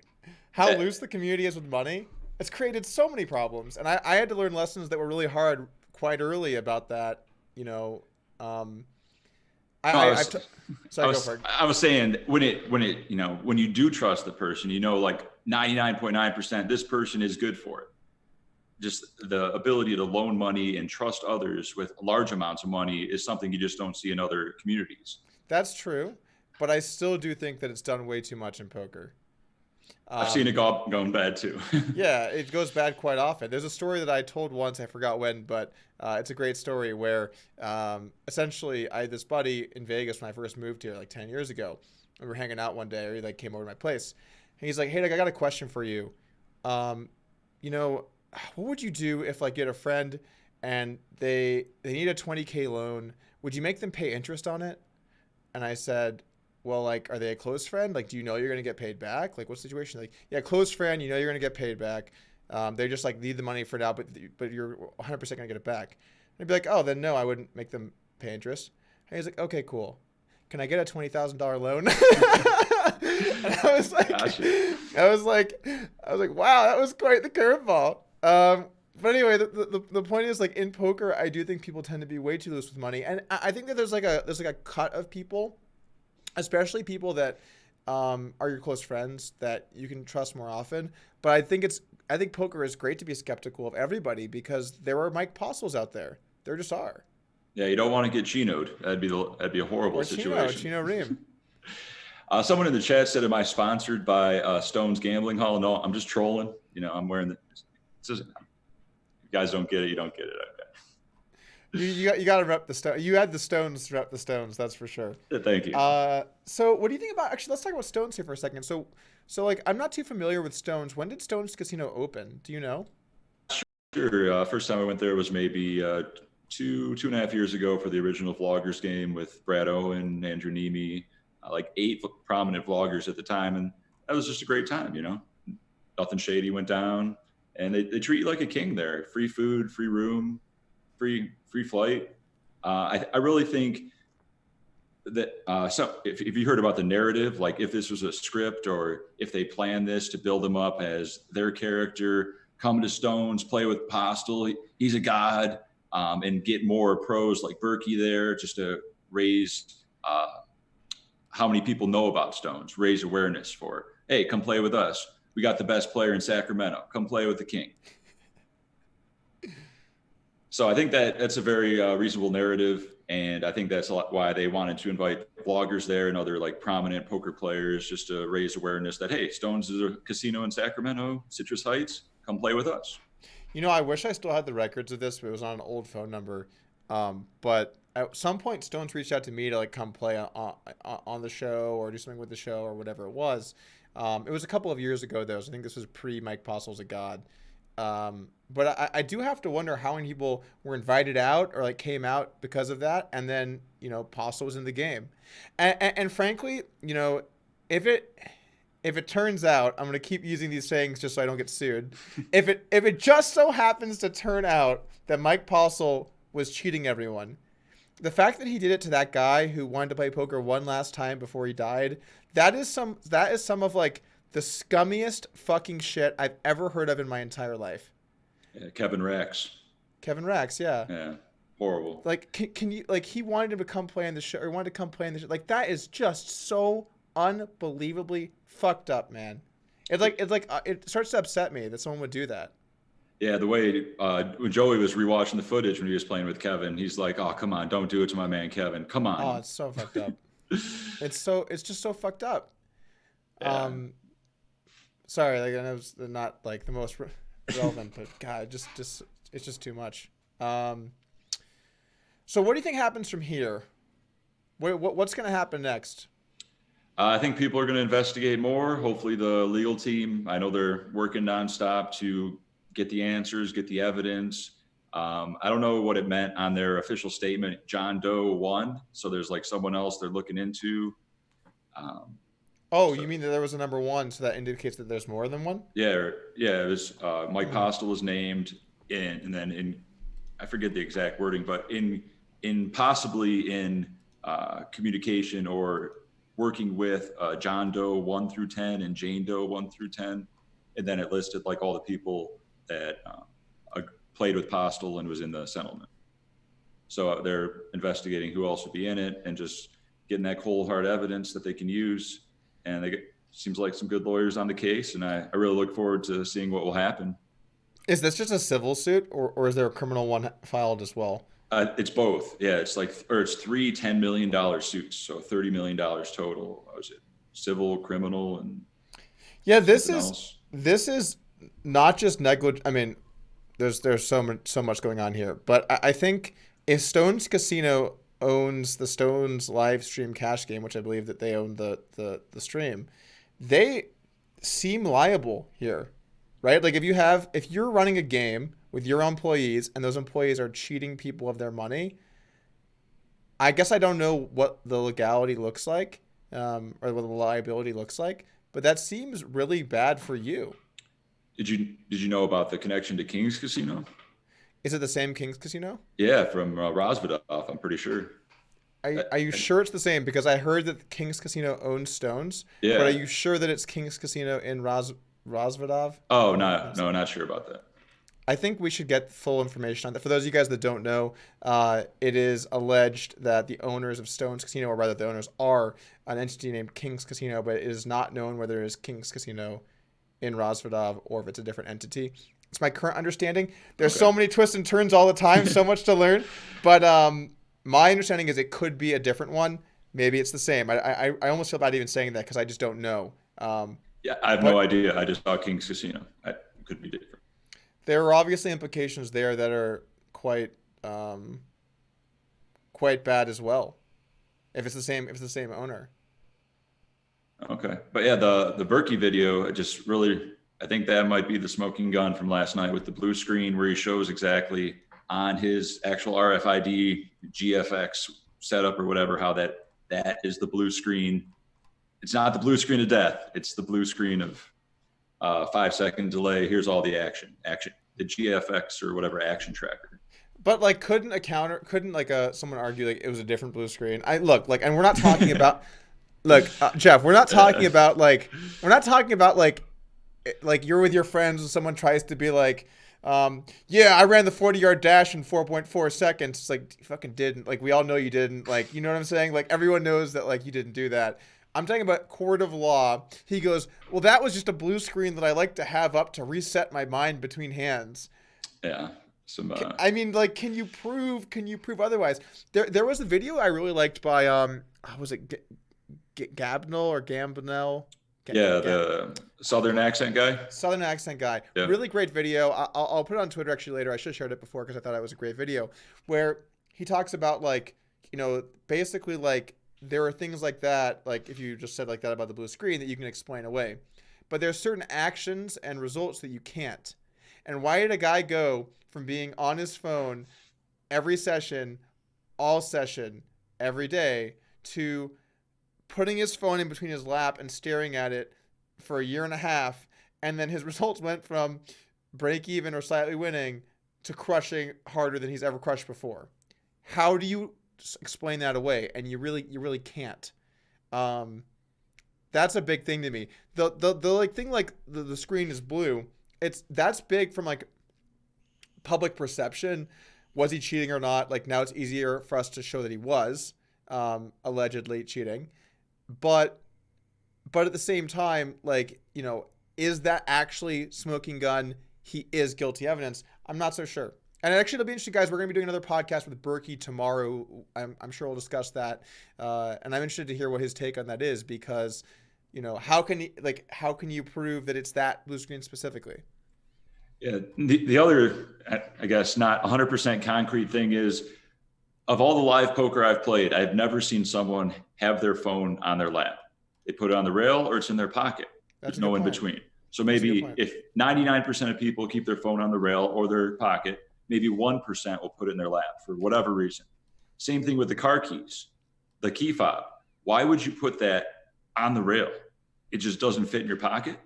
How loose the community is with money It's created so many problems, and I had to learn lessons that were really hard quite early about that. You know, um, No, I I've was, I sorry, go for was, it. I was saying when you do trust the person, like 99.9%, this person is good for it. Just the ability to loan money and trust others with large amounts of money is something you just don't see in other communities. That's true, but I still do think that it's done way too much in poker. I've seen it Um, going bad too. yeah, it goes bad quite often. There's a story that I told once, I forgot when, but it's a great story where essentially I had this buddy in Vegas when I first moved here like 10 years ago. We were hanging out one day, or he like came over to my place. And he's like, "Hey, like, I got a question for you. Um, you know, what would you do if like you had a friend and they need a 20K loan? Would you make them pay interest on it?" And I said, "Well, like, are they a close friend? Like, do you know you're gonna get paid back? Like, what's the situation?" Like, "Yeah, close friend. You know you're gonna get paid back. They just like need the money for now, but you're 100% gonna get it back." And I'd be like, "Oh, then no, I wouldn't make them pay interest." And he's like, "Okay, cool. Can I get a $20,000 loan?" And Gotcha. I was like, wow, that was quite the curveball. But anyway, the point is, like, in poker, I do think people tend to be way too loose with money, and I think that there's like a cut of people, especially people that are your close friends that you can trust more often. But I think poker is great to be skeptical of everybody because there are Mike Postles out there. There just are. Yeah, you don't want to get chinoed. That'd be a horrible Or situation. Chino Ream. Someone in the chat said, "Am I sponsored by Stone's Gambling Hall?" No, I'm just trolling. I'm wearing the. If you guys don't get it, you don't get it. You got to rep the stone. You had the stones to rep the stones. That's for sure. Thank you. So what do you think about? Actually, let's talk about stones here for a second. So like, I'm not too familiar with Stones. When did Stones Casino open? Do you know? Sure. First time I went there was maybe 2.5 years ago for the original Vloggers game with Brad Owen, Andrew Nemi, like 8 prominent vloggers at the time, and that was just a great time. Nothing shady went down, and they treat you like a king there. Free food, free room, free flight. I really think that so if you heard about the narrative, like if this was a script or if they planned this to build them up as their character, come to Stones, play with Postle, he's a god, and get more pros like Berkey there just to raise how many people know about Stones, raise awareness for, hey, come play with us. We got the best player in Sacramento. Come play with the king. So I think that's a very reasonable narrative. And I think that's why they wanted to invite vloggers there and other like prominent poker players just to raise awareness that, hey, Stones is a casino in Sacramento, Citrus Heights. Come play with us. I wish I still had the records of this, but it was on an old phone number. But at some point, Stones reached out to me to like come play on the show or do something with the show or whatever it was. It was a couple of years ago, though. So I think this was pre Mike Postle's a god. But I do have to wonder how many people were invited out or like came out because of that, and then Postle was in the game, and frankly, if it turns out, I'm gonna keep using these sayings just so I don't get sued. If it just so happens to turn out that Mike Postle was cheating everyone, the fact that he did it to that guy who wanted to play poker one last time before he died, that is some of like the scummiest fucking shit I've ever heard of in my entire life. Yeah, Kevin Rax. Kevin Rax, yeah. Yeah, horrible. Like, can you, like, he wanted him to come play on the show, or wanted to come play on the show. Like, that is just so unbelievably fucked up, man. It starts to upset me that someone would do that. Yeah, the way when Joey was rewatching the footage when he was playing with Kevin, he's like, "Oh, come on, don't do it to my man Kevin. Come on." Oh, it's so fucked up. It's just so fucked up. Yeah. Sorry, like, I know it's not like the most relevant, but God, it's just too much. So what do you think happens from here? What's going to happen next? I think people are going to investigate more. Hopefully, the legal team, I know they're working nonstop to get the answers, get the evidence. I don't know what it meant on their official statement. John Doe won, so there's like someone else they're looking into. You mean that there was a number one, so that indicates that there's more than one? Yeah. It was Mike Postle was named and then I forget the exact wording, but in possibly in communication or working with John Doe 1 through 10 and Jane Doe 1 through 10. and then it listed like all the people that played with Postle and was in the settlement. So they're investigating who else would be in it and just getting that cold hard evidence that they can use. And seems like some good lawyers on the case, and I really look forward to seeing what will happen. Is this just a civil suit, or is there a criminal one filed as well? It's both. Yeah, it's three $10 million suits, so $30 million total. Was it civil, criminal, and yeah? Else? This is not just negligent. I mean, there's so much going on here, but I think if Stones Casino owns the Stones live stream cash game, which I believe that they own the stream, they seem liable here, right? Like if you're running a game with your employees and those employees are cheating people of their money, I guess I don't know what the legality looks like, or what the liability looks like, but that seems really bad for you. Did you know about the connection to King's Casino? Is it the same King's Casino? Yeah, from Rosvedov, I'm pretty sure. Are you sure it's the same? Because I heard that King's Casino owns Stones. Yeah. But are you sure that it's King's Casino in Rosvedov? Oh, no, not sure about that. I think we should get full information on that. For those of you guys that don't know, it is alleged that the owners of Stones Casino, or rather the owners are an entity named King's Casino, but it is not known whether it is King's Casino in Rosvedov or if it's a different entity. It's my current understanding. There's so many twists and turns all the time, so much to learn. But my understanding is it could be a different one. Maybe it's the same. I almost feel bad even saying that because I just don't know. Yeah, I have no idea. I just saw King's Casino. It could be different. There are obviously implications there that are quite bad as well. If it's the same owner. Okay, but yeah, the Berkey video, I think that might be the smoking gun from last night with the blue screen where he shows exactly on his actual RFID GFX setup or whatever how that is the blue screen. It's not the blue screen of death. It's the blue screen of 5-second delay. Here's all the action, the GFX or whatever action tracker. But like, couldn't someone argue like it was a different blue screen? And we're not talking about, Jeff, we're not talking about like you're with your friends and someone tries to be like, yeah, I ran the 40-yard dash in 4.4 seconds. It's like, you fucking didn't. Like, we all know you didn't. Like, you know what I'm saying? Like, everyone knows that, like, you didn't do that. I'm talking about court of law. He goes, well, that was just a blue screen that I like to have up to reset my mind between hands. Yeah. Can you prove otherwise? There was a video I really liked by, was it Gabnell or Gambinell? The Southern accent guy. Yeah. Really great video. I'll put it on Twitter actually later. I should have shared it before because I thought it was a great video where he talks about like, you know, basically like there are things like that, like if you just said like that about the blue screen that you can explain away, but there's certain actions and results that you can't. And why did a guy go from being on his phone every session, all session, every day to putting his phone in between his lap and staring at it for a year and a half, and then his results went from break even or slightly winning to crushing harder than he's ever crushed before? How do you explain that away? And you really can't. That's a big thing to me. The like thing like the screen is blue. That's big from like public perception. Was he cheating or not? Like now it's easier for us to show that he was allegedly cheating. But at the same time, like, you know, is that actually smoking gun? He is guilty evidence. I'm not so sure. And actually, it'll be interesting, guys. We're going to be doing another podcast with Berkey tomorrow. I'm sure we'll discuss that. And I'm interested to hear what his take on that is because, you know, how can you prove that it's that blue screen specifically? Yeah. The other, I guess, not 100% concrete thing is, of all the live poker I've played, I've never seen someone have their phone on their lap. They put it on the rail or it's in their pocket. There's no in between. So maybe if 99% of people keep their phone on the rail or their pocket, maybe 1% will put it in their lap for whatever reason. Same thing with the car keys, the key fob. Why would you put that on the rail? It just doesn't fit in your pocket.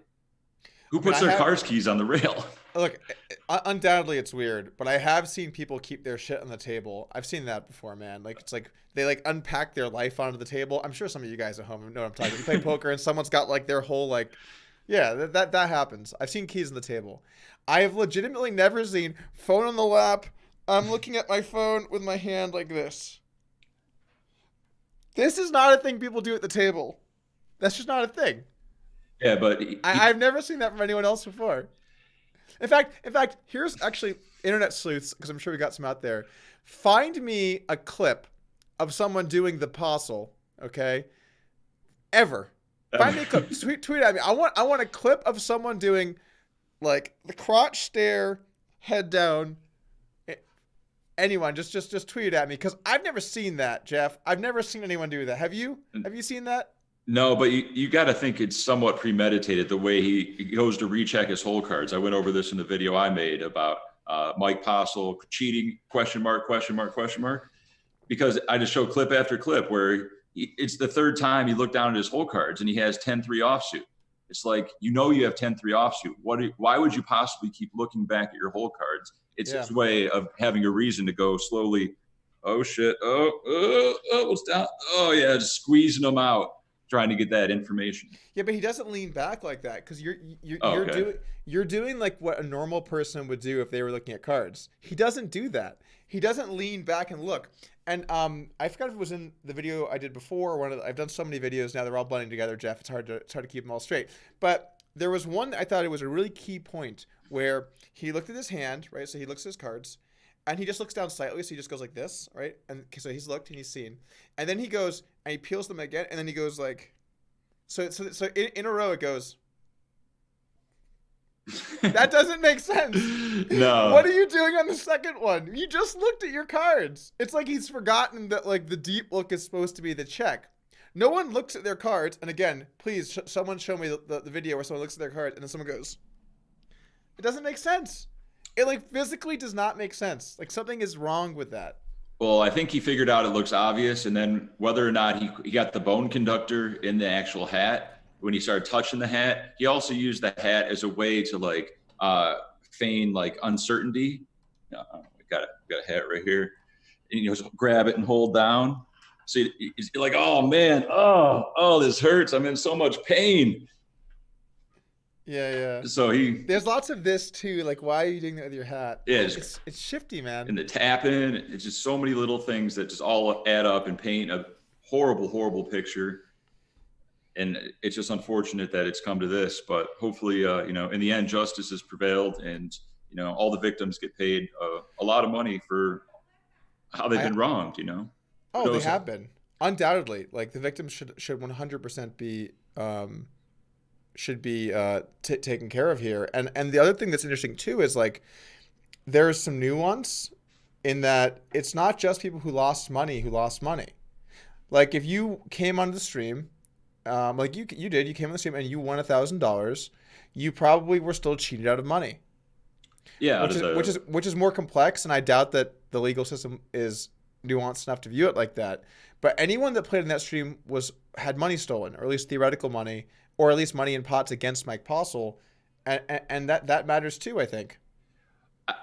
Who puts their car's keys on the rail? Look, undoubtedly it's weird, but I have seen people keep their shit on the table. I've seen that before, man. Like, it's like they like unpack their life onto the table. I'm sure some of you guys at home know what I'm talking about. You play poker and someone's got like their whole like Yeah, that happens. I've seen keys on the table. I have legitimately never seen phone on the lap. I'm looking at my phone with my hand like this. This is not a thing people do at the table. That's just not a thing. Yeah, but I've never seen that from anyone else before. In fact, here's actually internet sleuths, because I'm sure we got some out there. Find me a clip of someone doing the Postle, okay? Ever. Find me a clip. Tweet at me. I want a clip of someone doing like the crotch stare, head down. Anyone, just tweet at me, because I've never seen that, Jeff. I've never seen anyone do that. Have you? Have you seen that? No, but you got to think it's somewhat premeditated the way he goes to recheck his hole cards. I went over this in the video I made about Mike Postle cheating, question mark, question mark, question mark, because I just show clip after clip where it's the third time he looked down at his hole cards and he has 10-3 offsuit. It's like, you have 10-3 offsuit. Why would you possibly keep looking back at your hole cards? It's his way of having a reason to go slowly. Oh, shit. Oh, what's down? Oh, yeah, just squeezing them out, trying to get that information. Yeah, but he doesn't lean back like that, because you're doing like what a normal person would do if they were looking at cards. He doesn't do that. He doesn't lean back and look. And I forgot if it was in the video I did before. I've done so many videos now; they're all blending together. Jeff, it's hard to keep them all straight. But there was one that I thought it was a really key point where he looked at his hand, right? So he looks at his cards, and he just looks down slightly. So he just goes like this, right? And so he's looked and he's seen, and then he goes and he peels them again, and then he goes like, so in a row it goes. That doesn't make sense. No. What are you doing on the second one? You just looked at your cards. It's like he's forgotten that like the deep look is supposed to be the check. No one looks at their cards. And again, please, someone show me the video where someone looks at their cards and then someone goes, it doesn't make sense. It like physically does not make sense. Like something is wrong with that. Well, I think he figured out it looks obvious. And then whether or not he got the bone conductor in the actual hat, when he started touching the hat, he also used the hat as a way to like feign like uncertainty. Got a hat right here, and you just grab it and hold down. So he's like, oh man, oh this hurts. I'm in so much pain. Yeah. So there's lots of this too. Like, why are you doing that with your hat? Yeah, it's shifty, man. And the tapping, it's just so many little things that just all add up and paint a horrible picture. And it's just unfortunate that it's come to this, but hopefully, in the end, justice has prevailed, and all the victims get paid a lot of money for how they've been wronged. Oh, they have been, undoubtedly. Like the victims should 100% be taken care of here. And the other thing that's interesting too is like there's some nuance in that it's not just people who lost money. Like if you came on the stream. Like you did, you came on the stream and you won $1,000. You probably were still cheated out of money. Yeah, which is more complex, and I doubt that the legal system is nuanced enough to view it like that. But anyone that played in that stream had money stolen, or at least theoretical money, or at least money in pots against Mike Postle, and that matters too, I think.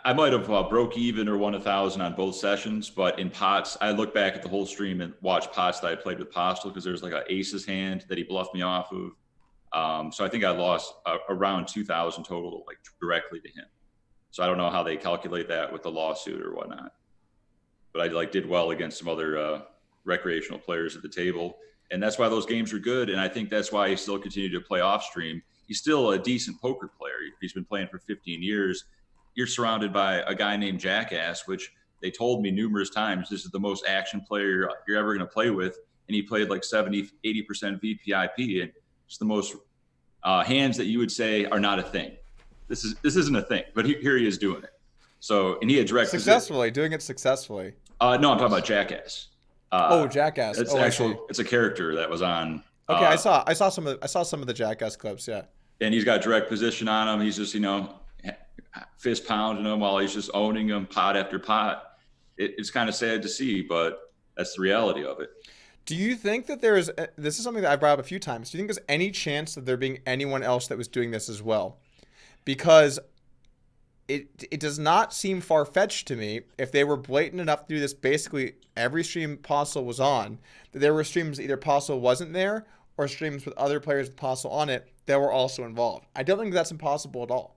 I might have broke even or won 1,000 on both sessions, but in pots, I look back at the whole stream and watch pots that I played with Postle, because there's like an aces hand that he bluffed me off of. So I think I lost around 2,000 total, like directly to him. So I don't know how they calculate that with the lawsuit or whatnot, but I did well against some other recreational players at the table, and that's why those games are good. And I think that's why he still continued to play off stream. He's still a decent poker player. He's been playing for 15 years. You're surrounded by a guy named Jackass, which they told me numerous times, this is the most action player you're ever going to play with. And he played like 70, 80% VPIP, and it's the most hands that you would say are not a thing. This isn't a thing, but here he is doing it. So, and he had direct doing it successfully. No, I'm talking about Jackass. Jackass. It's a character that was on. Okay, I saw some of the Jackass clips. Yeah. And he's got direct position on him. He's just, fist pounding him while he's just owning him pot after pot. It's kind of sad to see, but that's the reality of it. Do you think that this is something that I brought up a few times. Do you think there's any chance that there being anyone else that was doing this as well? Because it does not seem far-fetched to me if they were blatant enough to do this basically every stream Postle was on, that there were streams either Postle wasn't there or streams with other players with Postle on it, that were also involved. I don't think that's impossible at all.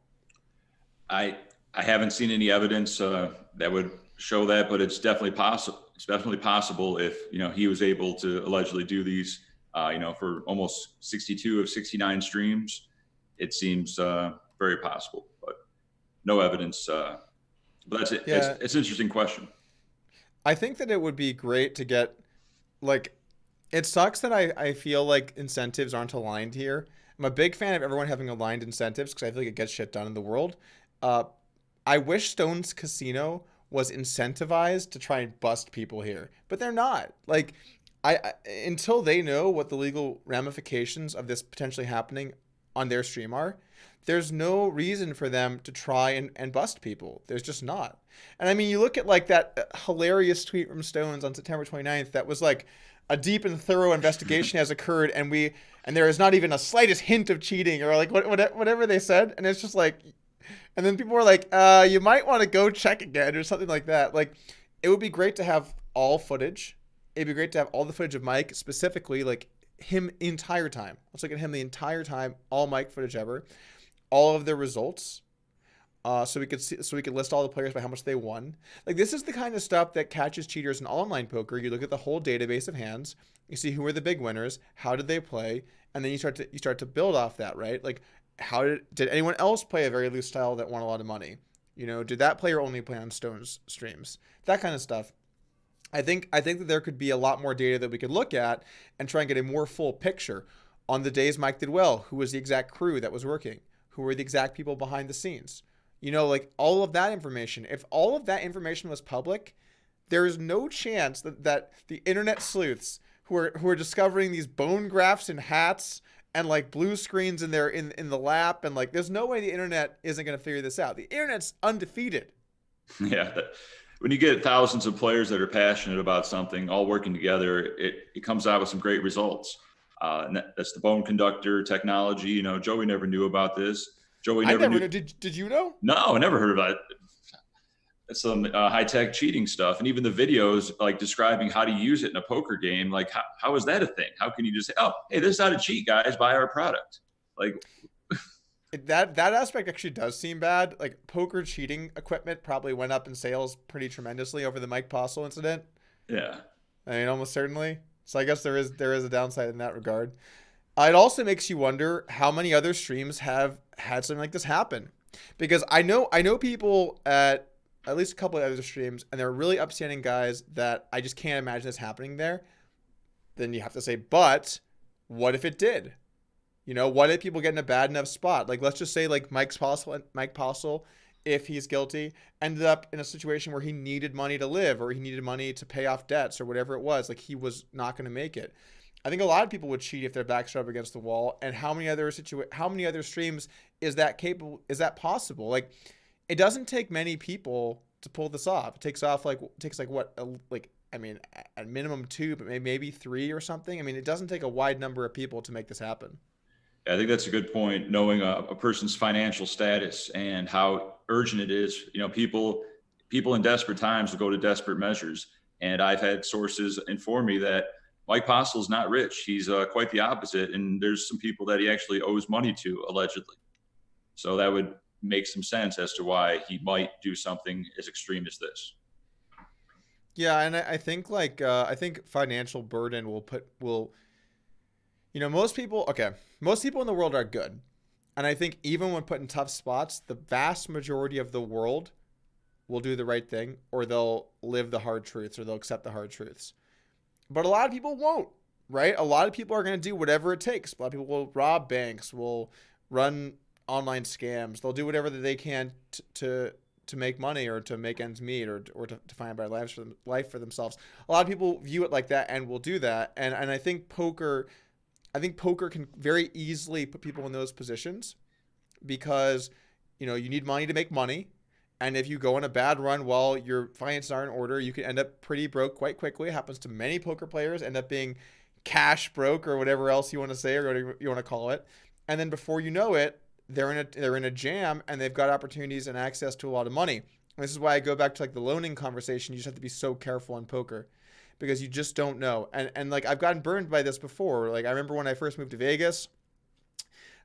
I haven't seen any evidence that would show that, but it's definitely possible. It's definitely possible if he was able to allegedly do these, for almost 62 of 69 streams. It seems very possible, but no evidence. But that's it. Yeah, It's an interesting question. I think that it would be great to get like it sucks that I feel like incentives aren't aligned here. I'm a big fan of everyone having aligned incentives because I feel like it gets shit done in the world. Uh, I wish Stone's Casino was incentivized to try and bust people here, but they're not. Like, I until they know what the legal ramifications of this potentially happening on their stream are, there's no reason for them to try and bust people. There's just not. And I mean, you look at like that hilarious tweet from Stones on September 29th that was like a deep and thorough investigation has occurred and there is not even a slightest hint of cheating or like whatever they said. And it's just like, and then people were like, you might want to go check again or something like that. Like, it would be great to have all footage. It'd be great to have all the footage of Mike, specifically, like him the entire time. Let's look at him the entire time, all Mike footage ever, all of their results. So we could list all the players by how much they won. Like, this is the kind of stuff that catches cheaters in online poker. You look at the whole database of hands, you see who are the big winners, how did they play, and then you start to build off that, right? Like, how did anyone else play a very loose style that won a lot of money? Did that player only play on Stone's streams? That kind of stuff. I think that there could be a lot more data that we could look at and try and get a more full picture on the days Mike did well. Who was the exact crew that was working? Who were the exact people behind the scenes? Like all of that information. If all of that information was public, there is no chance that the internet sleuths who are discovering these bone grafts in hats and like blue screens in the lap and like there's no way the internet isn't going to figure this out. The internet's undefeated. Yeah. When you get thousands of players that are passionate about something all working together, it comes out with some great results. And that's the bone conductor technology. Joey never knew about this. Joey never knew. Did you know? No, I never heard about it. It's some high-tech cheating stuff. And even the videos like describing how to use it in a poker game. Like, how is that a thing? How can you just say, oh, hey, this is how to cheat, guys, buy our product? Like, that aspect actually does seem bad. Like, poker cheating equipment probably went up in sales pretty tremendously over the Mike Postle incident. Yeah. I mean, almost certainly. So I guess there is a downside in that regard. It also makes you wonder how many other streams have had something like this happen, because I know people at least a couple of other streams, and they're really upstanding guys that I just can't imagine this happening there. Then you have to say, but what if it did? What if people get in a bad enough spot? Like, let's just say like Mike Postle, if he's guilty, ended up in a situation where he needed money to live or he needed money to pay off debts or whatever it was. Like, he was not going to make it. I think a lot of people would cheat if their backs are up against the wall. And how many other streams is that possible? Like, it doesn't take many people to pull this off. It takes what, I mean, at minimum 2, but maybe 3 or something. I mean, it doesn't take a wide number of people to make this happen. I think that's a good point. Knowing a person's financial status and how urgent it is. People in desperate times will go to desperate measures. And I've had sources inform me that Mike Postle is not rich. He's quite the opposite. And there's some people that he actually owes money to, allegedly. So that would make some sense as to why he might do something as extreme as this. Yeah, and I think I think financial burden most people in the world are good. And I think even when put in tough spots, the vast majority of the world will do the right thing, or they'll live the hard truths, or they'll accept the hard truths. But a lot of people won't, right? A lot of people are going to do whatever it takes. A lot of people will rob banks, will run online scams. They'll do whatever that they can to make money or to make ends meet or to find a better life for themselves. A lot of people view it like that and will do that. And I think poker can very easily put people in those positions because, you need money to make money. And if you go on a bad run while your finances aren't in order, you can end up pretty broke quite quickly. It happens to many poker players, end up being cash broke or whatever else you want to say or whatever you want to call it. And then before you know it, they're in a jam and they've got opportunities and access to a lot of money. And this is why I go back to like the loaning conversation. You just have to be so careful on poker because you just don't know. And like I've gotten burned by this before. Like I remember when I first moved to Vegas,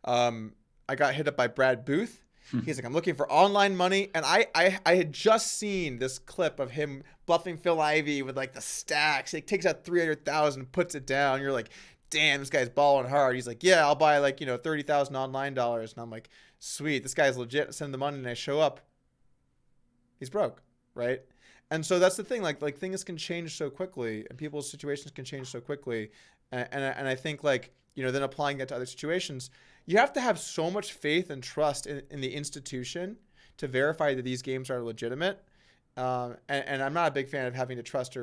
I got hit up by Brad Booth. He's like, I'm looking for online money. And I had just seen this clip of him bluffing Phil Ivey with like the stacks. He takes out 300,000, puts it down. You're like, damn, this guy's balling hard. He's like, yeah, I'll buy like, 30,000 online dollars. And I'm like, sweet, this guy's legit. Send the money. And I show up. He's broke, right? And so that's the thing. Like things can change so quickly, and people's situations can change so quickly. And I think like, then applying that to other situations, you have to have so much faith and trust in the institution to verify that these games are legitimate. And I'm not a big fan of having to trust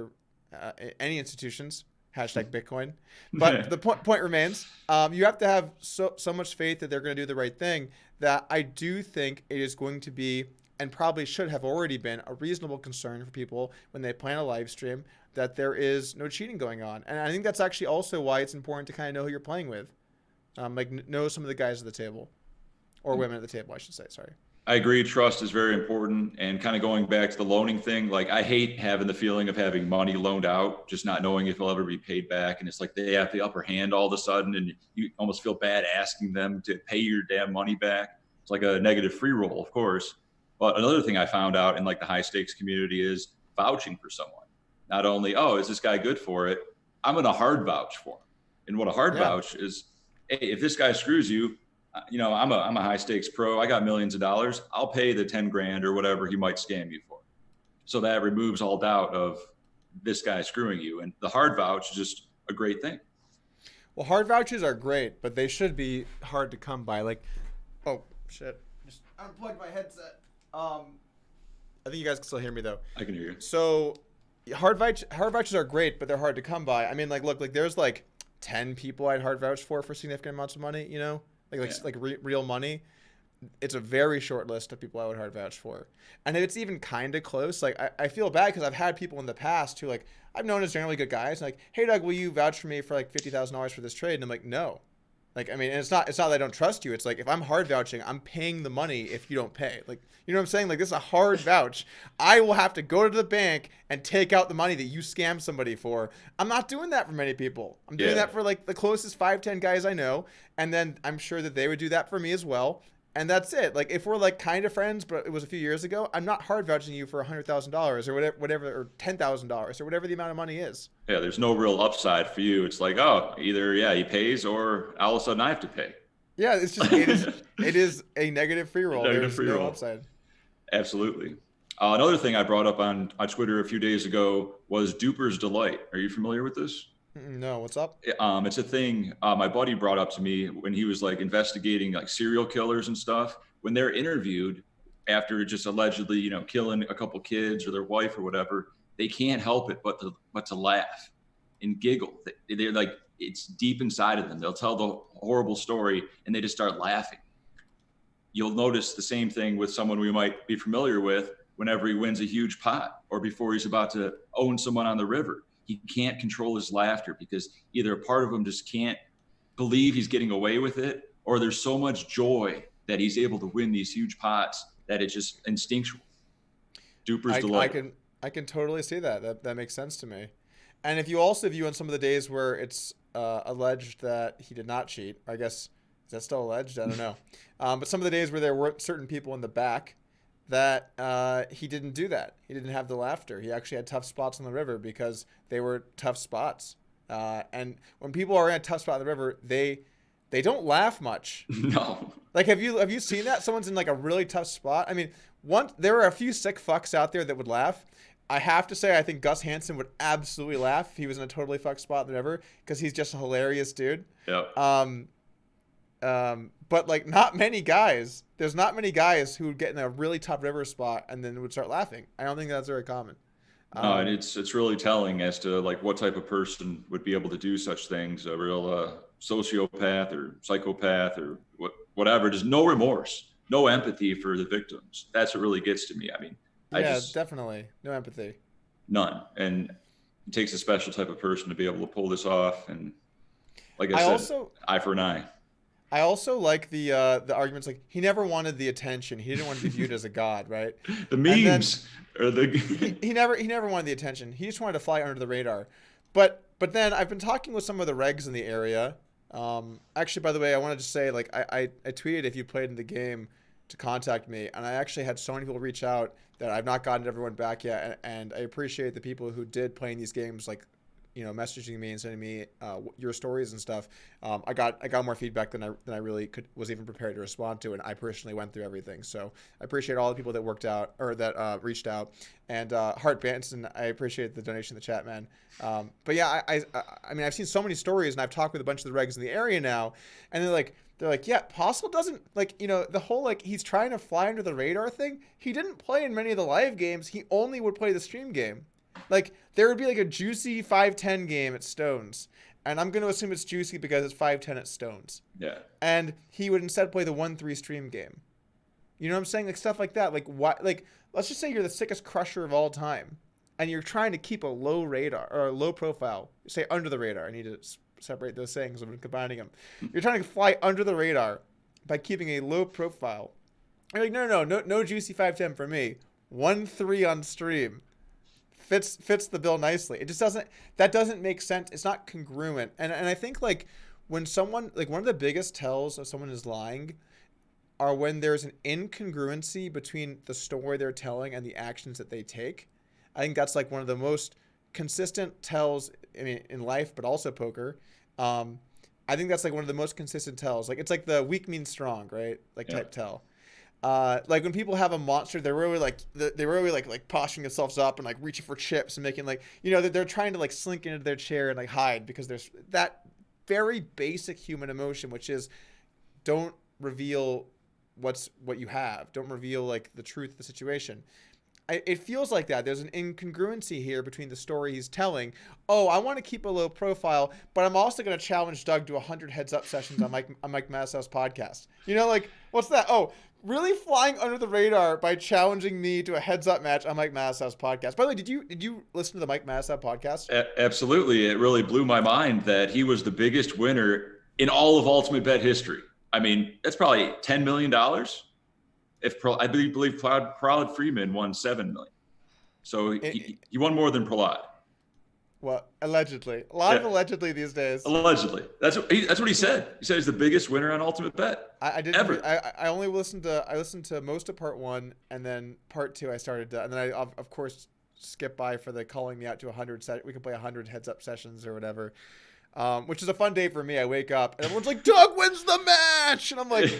any institutions. #Bitcoin. But the point remains, you have to have so much faith that they're going to do the right thing, that I do think it is going to be, and probably should have already been, a reasonable concern for people when they plan a live stream that there is no cheating going on. And I think that's actually also why it's important to kind of know who you're playing with. Know some of the guys at the table, or women at the table, I should say. Sorry. I agree. Trust is very important. And kind of going back to the loaning thing, like I hate having the feeling of having money loaned out, just not knowing if it'll ever be paid back. And it's like they have the upper hand all of a sudden, and you almost feel bad asking them to pay your damn money back. It's like a negative free roll, of course. But another thing I found out in like the high stakes community is vouching for someone. Not only, oh, is this guy good for it? I'm going to hard vouch for him. And what a hard vouch is, hey, if this guy screws you, I'm a high stakes pro. I got millions of dollars. I'll pay the 10 grand or whatever he might scam you for. So that removes all doubt of this guy screwing you. And the hard vouch is just a great thing. Well, hard vouchers are great, but they should be hard to come by. Like, oh shit, just unplugged my headset. I think you guys can still hear me though. I can hear you. So hard vouchers are great, but they're hard to come by. I mean, look, there's like 10 people I'd hard vouch for significant amounts of money, real money. It's a very short list of people I would hard vouch for. And if it's even kind of close, like I feel bad because I've had people in the past who, like, I've known as generally good guys, like, hey Doug, will you vouch for me for like $50,000 for this trade? And I'm like, no. Like, I mean, and it's not that I don't trust you. It's like, if I'm hard vouching, I'm paying the money if you don't pay. Like, you know what I'm saying? Like, this is a hard vouch. I will have to go to the bank and take out the money that you scammed somebody for. I'm not doing that for many people. I'm doing that for like the closest 5-10 guys I know. And then I'm sure that they would do that for me as well. And that's it. Like, if we're like kind of friends, but it was a few years ago, I'm not hard vouching you for $100,000 or whatever, or $10,000 or whatever the amount of money is. Yeah, there's no real upside for you. It's like, oh, either he pays, or all of a sudden I have to pay. Yeah, it's just it is a negative free roll. There's no upside. Absolutely. Another thing I brought up on Twitter a few days ago was Duper's Delight. Are you familiar with this? No, what's up? It's a thing my buddy brought up to me when he was like investigating like serial killers and stuff. When they're interviewed after just allegedly, killing a couple kids or their wife or whatever, they can't help it but to laugh and giggle. They're like, it's deep inside of them. They'll tell the horrible story and they just start laughing. You'll notice the same thing with someone we might be familiar with whenever he wins a huge pot or before he's about to own someone on the river. He can't control his laughter because either a part of him just can't believe he's getting away with it, or there's so much joy that he's able to win these huge pots that it's just instinctual. Duper's Delight. I can totally see that. That makes sense to me. And if you also view on some of the days where it's alleged that he did not cheat, I guess, is that still alleged? I don't know. But some of the days where there were certain people in the back that he didn't do that. He didn't have the laughter. He actually had tough spots on the river because they were tough spots. And when people are in a tough spot on the river, they don't laugh much. No. Like, have you seen that? Someone's in like a really tough spot. I mean, there are a few sick fucks out there that would laugh. I have to say, I think Gus Hansen would absolutely laugh if he was in a totally fucked spot in the river because he's just a hilarious dude. Yep. But like not many guys. There's not many guys who would get in a really tough river spot and then would start laughing. I don't think that's very common. And it's really telling as to like what type of person would be able to do such things. A real sociopath or psychopath or whatever. There's no remorse, no empathy for the victims. That's what really gets to me. I mean, definitely no empathy. None. And it takes a special type of person to be able to pull this off. And like I said, also, eye for an eye. I also like the arguments like he never wanted the attention. He didn't want to be viewed as a god, right? The memes or the he never wanted the attention. He just wanted to fly under the radar. But then I've been talking with some of the regs in the area, Actually, by the way, I wanted to say, like, I tweeted if you played in the game to contact me, and I actually had so many people reach out that I've not gotten everyone back yet, and I appreciate the people who did play in these games, like, messaging me and sending me your stories and stuff. I got more feedback than I really was even prepared to respond to, and I personally went through everything. So I appreciate all the people that worked out or that reached out. And Hart Banson, I appreciate the donation in the chat, man. But yeah, I mean, I've seen so many stories, and I've talked with a bunch of the regs in the area now, and they're like, yeah, Postle doesn't, like, the whole, like, he's trying to fly under the radar thing. He didn't play in many of the live games. He only would play the stream game. Like, there would be like a juicy 5-10 game at Stones, and I'm going to assume it's juicy because it's 5-10 at Stones. Yeah. And he would instead play the 1-3 stream game. You know what I'm saying? Like, stuff like that. Like, what? Like, let's just say you're the sickest crusher of all time, and you're trying to keep a low radar or a low profile. Say under the radar. I need to separate those things. I'm combining them. You're trying to fly under the radar by keeping a low profile. You're like, no juicy 5-10 for me. 1-3 on stream. Fits the bill nicely. It just doesn't make sense. It's not congruent. And I think, like, when someone, like, one of the biggest tells of someone is lying are when there's an incongruency between the story they're telling and the actions that they take. I think that's like one of the most consistent tells, I mean, in life, but also poker. I think that's like one of the most consistent tells. Like, it's like the weak means strong, right? Like, type tell. Like when people have a monster, they're really like posturing themselves up and like reaching for chips and making like, they're trying to like slink into their chair and like hide because there's that very basic human emotion, which is don't reveal what you have. Don't reveal like the truth of the situation. It feels like that. There's an incongruency here between the story he's telling. Oh, I want to keep a low profile, but I'm also going to challenge Doug to 100 heads up sessions on Mike Massow's podcast. Like, what's that? Oh, really flying under the radar by challenging me to a heads up match on Mike Massow's podcast. By the way, did you listen to the Mike Massow podcast? Absolutely. It really blew my mind that he was the biggest winner in all of Ultimate Bet history. I mean, that's probably $10 million. I believe Prahlad Freeman won $7 million. So he won more than Prahlad. Well, allegedly. A lot of allegedly these days. Allegedly. That's what he said. He said he's the biggest winner on Ultimate Bet. I didn't ever. I only listened to most of part 1, and then part 2 I started to, and then I of course skipped by for the calling me out to 100 we can play 100 heads up sessions or whatever. Which is a fun day for me. I wake up and everyone's like, Doug wins the match. And I'm like,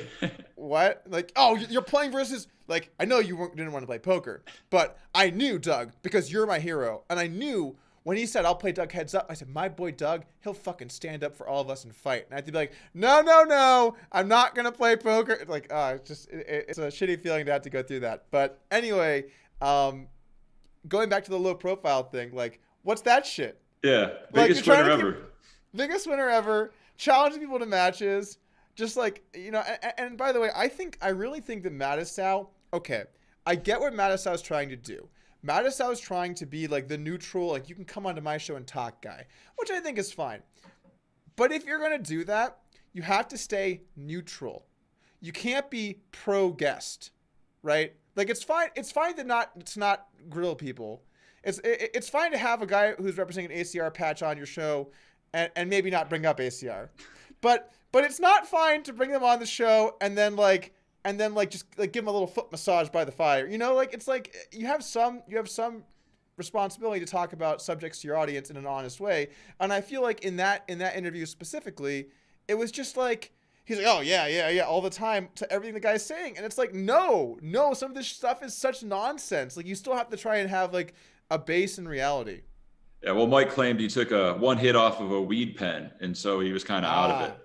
what? Like, oh, you're playing versus, like, I know you didn't want to play poker, but I knew, Doug, because you're my hero. And I knew when he said, I'll play Doug heads up, I said, my boy Doug, he'll fucking stand up for all of us and fight. And I have to be like, no, I'm not going to play poker. It's like, it's a shitty feeling to have to go through that. But anyway, going back to the low profile thing, like, what's that shit? Yeah, biggest winner ever. Biggest winner ever, challenging people to matches, just like, and by the way, I really think that Matisau, okay, I get what Matisau is trying to do. Matisau is trying to be like the neutral, like, you can come onto my show and talk guy, which I think is fine. But if you're going to do that, you have to stay neutral. You can't be pro guest, right? Like, it's fine to not grill people. It's fine to have a guy who's representing an ACR patch on your show and maybe not bring up ACR, but it's not fine to bring them on the show and then just like give them a little foot massage by the fire. Like, it's like you have some responsibility to talk about subjects to your audience in an honest way. And I feel like in that interview specifically, it was just like, he's like, oh yeah, all the time to everything the guy's saying. And it's like, no, some of this stuff is such nonsense. Like, you still have to try and have like a base in reality. Yeah, well, Mike claimed he took one hit off of a weed pen, and so he was kind of out of it.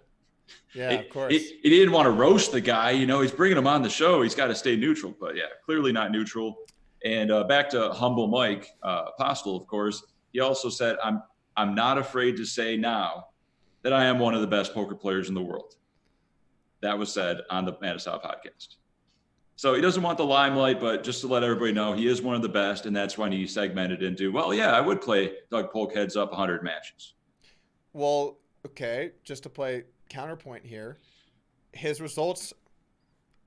Yeah, of course. He didn't want to roast the guy. He's bringing him on the show. He's got to stay neutral. But, yeah, clearly not neutral. And back to humble Mike Postle, of course, he also said, I'm not afraid to say now that I am one of the best poker players in the world. That was said on the Matisau podcast. So he doesn't want the limelight, but just to let everybody know, he is one of the best, and that's when he segmented into, well, yeah, I would play Doug Polk heads up 100 matches. Well, okay, just to play counterpoint here, his results,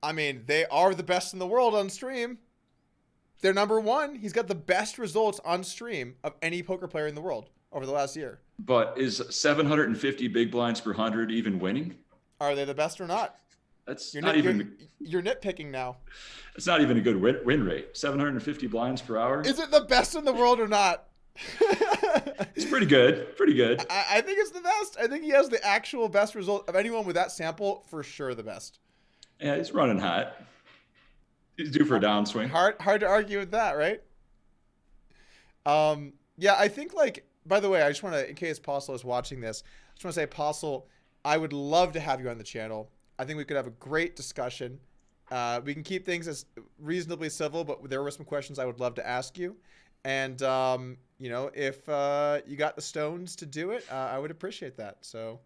I mean, they are the best in the world on stream. They're number one. He's got the best results on stream of any poker player in the world. over the last year. But is 750 big blinds per 100 even winning? Are they the best or not? That's You're not nit, you're even. you're nitpicking now. It's not even a good win rate. 750 blinds per hour. Is it the best in the world or not? It's pretty good. Pretty good. I think it's the best. I think he has the actual best result of anyone with that sample, for sure the best. Yeah, he's running hot. He's due for a downswing. Hard to argue with that, right? Yeah, I think like, by the way, I just want to, in case Postle is watching this, I just want to say, Postle, I would love to have you on the channel. I think we could have a great discussion. We can keep things as reasonably civil, but there were some questions I would love to ask you. And, you know, if you got the stones to do it, I would appreciate that. So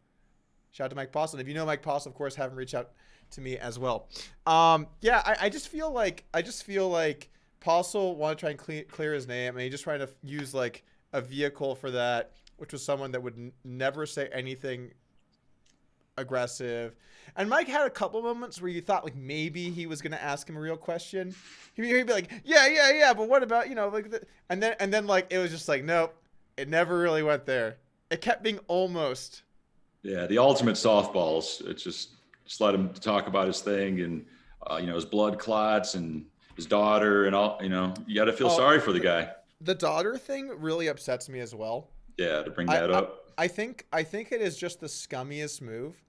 shout out to Mike Postle. And if you know Mike Postle, of course, have him reach out to me as well. Yeah, I just feel like Postle wanted to try and clear his name, and he just trying to use like a vehicle for that, which was someone that would never say anything aggressive. And Mike had a couple moments where you thought like maybe he was gonna ask him a real question. He'd be like, yeah, but what about, you know, like and then like it was just like, nope, it never really went there. It kept being almost. Yeah, the ultimate softballs. It's just let him talk about his thing and you know, his blood clots and his daughter and all. You know, you got to feel sorry for the guy. The daughter thing really upsets me as well. Yeah, to bring that up. I think it is just the scummiest move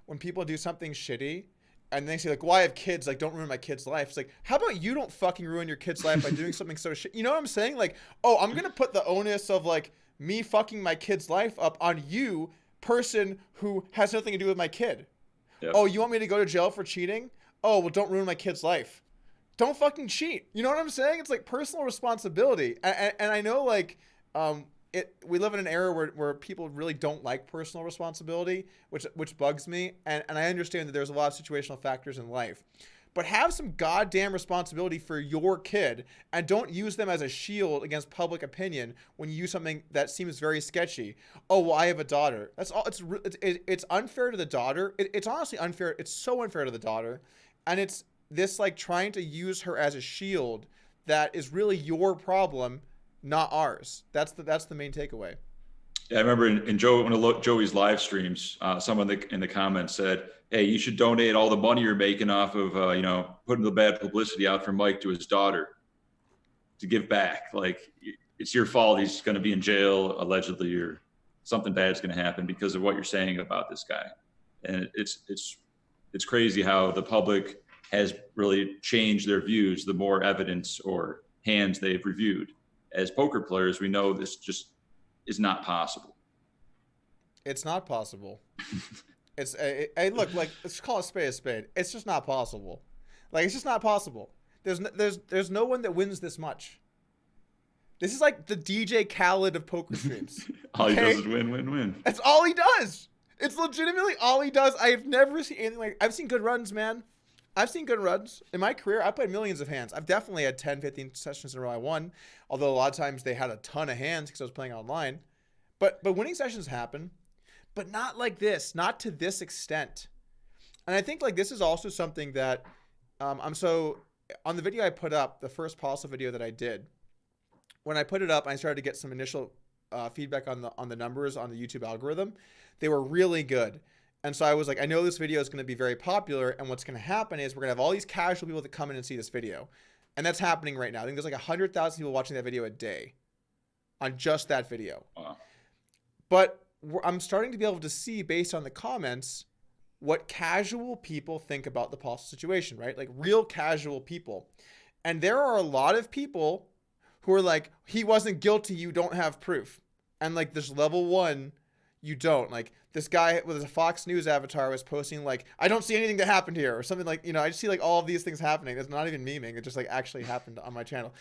when people do something shitty and they say like, well, I have kids, like, don't ruin my kid's life. It's like, how about you don't fucking ruin your kid's life by doing something so shit? You know what I'm saying? Like, oh, I'm going to put the onus of like me fucking my kid's life up on you, person who has nothing to do with my kid. Yep. Oh, you want me to go to jail for cheating? Oh, well, don't ruin my kid's life. Don't fucking cheat. You know what I'm saying? It's like personal responsibility. And I know like, we live in an era where people really don't like personal responsibility, which bugs me. And I understand that there's a lot of situational factors in life. But have some goddamn responsibility for your kid and don't use them as a shield against public opinion when you use something that seems very sketchy. Oh, well, I have a daughter. That's all. It's unfair to the daughter. It's honestly unfair. It's so unfair to the daughter. And it's this like trying to use her as a shield that is really your problem, not ours. That's the main takeaway. Yeah, I remember one of Joey's live streams, someone in the comments said, hey, you should donate all the money you're making off of, you know, putting the bad publicity out for Mike to his daughter to give back. Like, it's your fault. He's going to be in jail, allegedly, or something bad's going to happen because of what you're saying about this guy. And it's crazy how the public has really changed their views the more evidence or hands they've reviewed. As poker players, we know this just is not possible. It's not possible. Look, like, let's call a spade. It's just not possible. Like, it's just not possible. There's no one that wins this much. This is like the DJ Khaled of poker streams. All he does is win. That's all he does. It's legitimately all he does. I've never seen anything like. I've seen good runs, man. I've seen good runs in my career. I played millions of hands. I've definitely had 10, 15 sessions in a row I won. Although a lot of times they had a ton of hands because I was playing online. But winning sessions happen. But not like this, not to this extent. And I think like this is also something that on the video I put up, the first Postle video that I did, when I put it up, I started to get some initial feedback on the numbers on the YouTube algorithm. They were really good. And so I was like, I know this video is going to be very popular, and what's going to happen is we're going to have all these casual people that come in and see this video. And that's happening right now. I think there's like 100,000 people watching that video a day on just that video. Wow. But I'm starting to be able to see, based on the comments, what casual people think about the Postle situation, right? Like real casual people. And there are a lot of people who are like, he wasn't guilty, you don't have proof. And like this level 1, you don't. Like this guy with a Fox News avatar was posting like, I don't see anything that happened here, or something like, you know, I just see like all of these things happening. It's not even memeing. It just like actually happened on my channel.